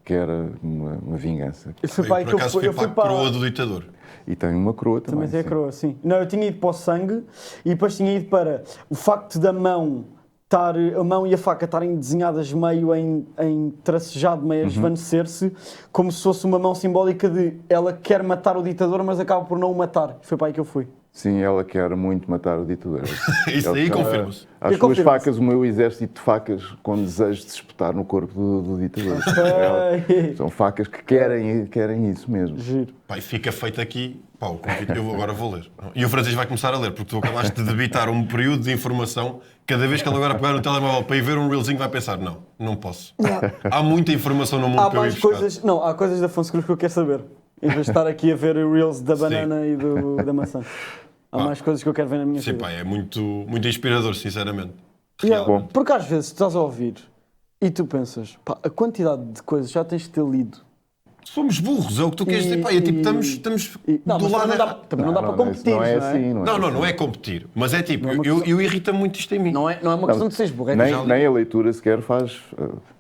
quer uma vingança.
Eu fui para aí
Por
que eu
acaso
fui.
fui
Eu fui
para a
para...
coroa do ditador.
E tem uma coroa também.
Também tem a
sim.
coroa, sim. Não, eu tinha ido para o sangue e depois tinha ido para o facto da mão estar, a mão e a faca estarem desenhadas meio em tracejado, meio a esvanecer-se, como se fosse uma mão simbólica de ela quer matar o ditador, mas acaba por não o matar. Foi para aí que eu fui.
Sim, ela quer muito matar o ditador.
Isso aí confirma-se.
Às suas
confirma-se.
facas, o meu exército de facas com desejo de se espetar no corpo do ditador. São facas que querem isso mesmo.
Giro.
Pá, e fica feito aqui, pá, o convite, eu agora vou ler. E o Francisco vai começar a ler, porque tu acabaste de debitar um período de informação. Cada vez que ele agora pegar no telemóvel para ir ver um reelzinho, vai pensar, não posso. Há muita informação no mundo
Há
para eu ir
mais
buscar.
coisas, não, há coisas da Afonso Cruz que eu quero saber, em vez de estar aqui a ver reels da banana e da maçã. Há mais coisas que eu quero ver na minha
Sim,
vida.
pá, é muito inspirador, sinceramente.
Yeah,
Realmente.
porque às vezes tu estás a ouvir e tu pensas, pá, a quantidade de coisas já tens de ter lido.
Somos burros, é o que tu queres dizer. Pá, tipo, estamos
Não,
do
mas
lado
também não dá,
errado.
também não dá para competir,
não é assim.
Não é competir. Mas é tipo,
Não é uma
eu irrita muito isto em mim.
Não é uma questão de seres burro, é que já li.
Nem a leitura sequer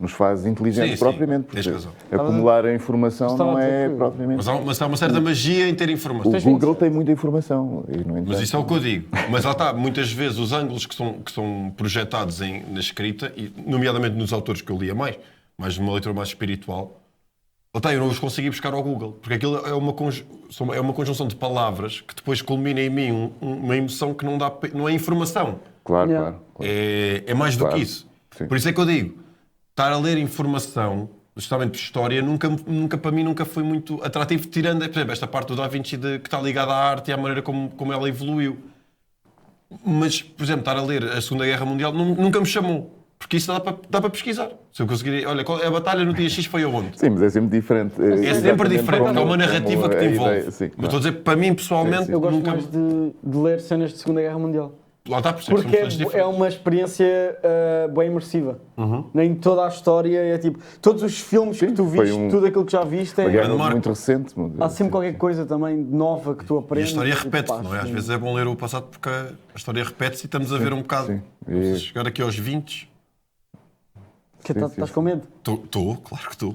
nos faz inteligentes
Sim,
propriamente.
tens
Porque
razão.
acumular a informação
Estava
não
a dizer
é
que-
propriamente.
Mas há uma certa magia em ter informação.
O Google tem muita informação. E, no entanto,
Mas isso é o que eu digo. Mas lá está, muitas vezes os ângulos que são projetados na escrita, e nomeadamente nos autores que eu lia mais numa leitura mais espiritual, lá está, eu não os consegui buscar ao Google, porque aquilo é uma conjunção de palavras que depois culmina em mim uma emoção que não é informação.
Claro,
Yeah.
claro.
É mais do
Claro.
que isso.
Sim.
Por isso é que eu digo, estar a ler informação, justamente de história, nunca para mim nunca foi muito atrativo, tirando, por exemplo, esta parte do Da Vinci que está ligada à arte e à maneira como ela evoluiu. Mas, por exemplo, estar a ler a Segunda Guerra Mundial nunca me chamou. Porque isso dá para pesquisar. Se eu conseguir... Olha, a batalha no dia X foi aonde?
Sim, mas é sempre diferente.
É sempre diferente, porque é uma narrativa
como
que te
a
envolve.
ideia, sim,
Mas estou a dizer, para mim, pessoalmente,
Eu gosto
nunca...
mais de ler cenas de Segunda Guerra Mundial.
Lá está, por isso é que
Porque
somos todos
é
diferentes.
uma experiência bem imersiva. Nem toda a história é tipo. Todos os filmes que tu
foi
viste, tudo aquilo que já viste,
Uma guerra
marco.
muito recente.
há sempre qualquer coisa também nova que tu
E a
aprendes.
história
tipo,
repete-se,
pá,
não é? Às
sim.
vezes é bom ler o passado porque a história repete-se e estamos a ver um bocado.
sim.
Vamos
E-
chegar aqui aos 20.
Que
Sim,
estás
sim.
com medo?
Estou, claro que estou.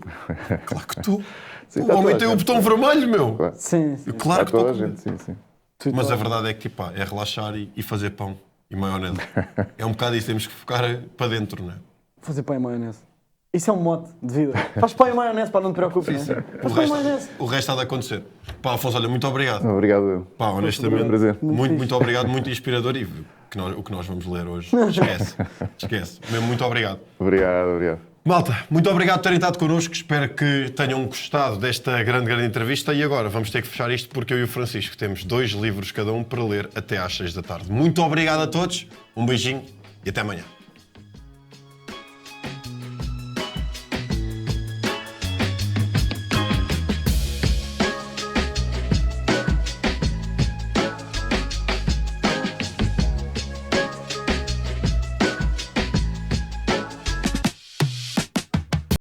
Claro que estou.
Sim,
O
tá
homem
toda
tem
a
o
gente.
botão vermelho, meu.
Claro.
Sim, sim.
Claro
Há
que
toda
estou.
a gente, sim, sim.
Mas a verdade é que tipo, pá, é relaxar e fazer pão e maionese. É um bocado isso, temos que focar para dentro, não é?
Fazer pão e maionese. Isso é um mote de vida. Faz pão e maionese, para não te preocupes.
Sim, sim.
Faz pão e maionese.
O resto há de acontecer. Pá, Afonso, olha, muito obrigado.
Obrigado.
Pá,
Foi um
honestamente,
prazer.
muito,
fixe.
muito obrigado, muito inspirador e o que nós vamos ler hoje. Esquece, esquece. Mesmo muito obrigado.
Obrigado.
Malta, muito obrigado por terem estado connosco. Espero que tenham gostado desta grande entrevista. E agora vamos ter que fechar isto porque eu e o Francisco temos 2 livros cada um para ler até às 6 da tarde. Muito obrigado a todos, um beijinho e até amanhã.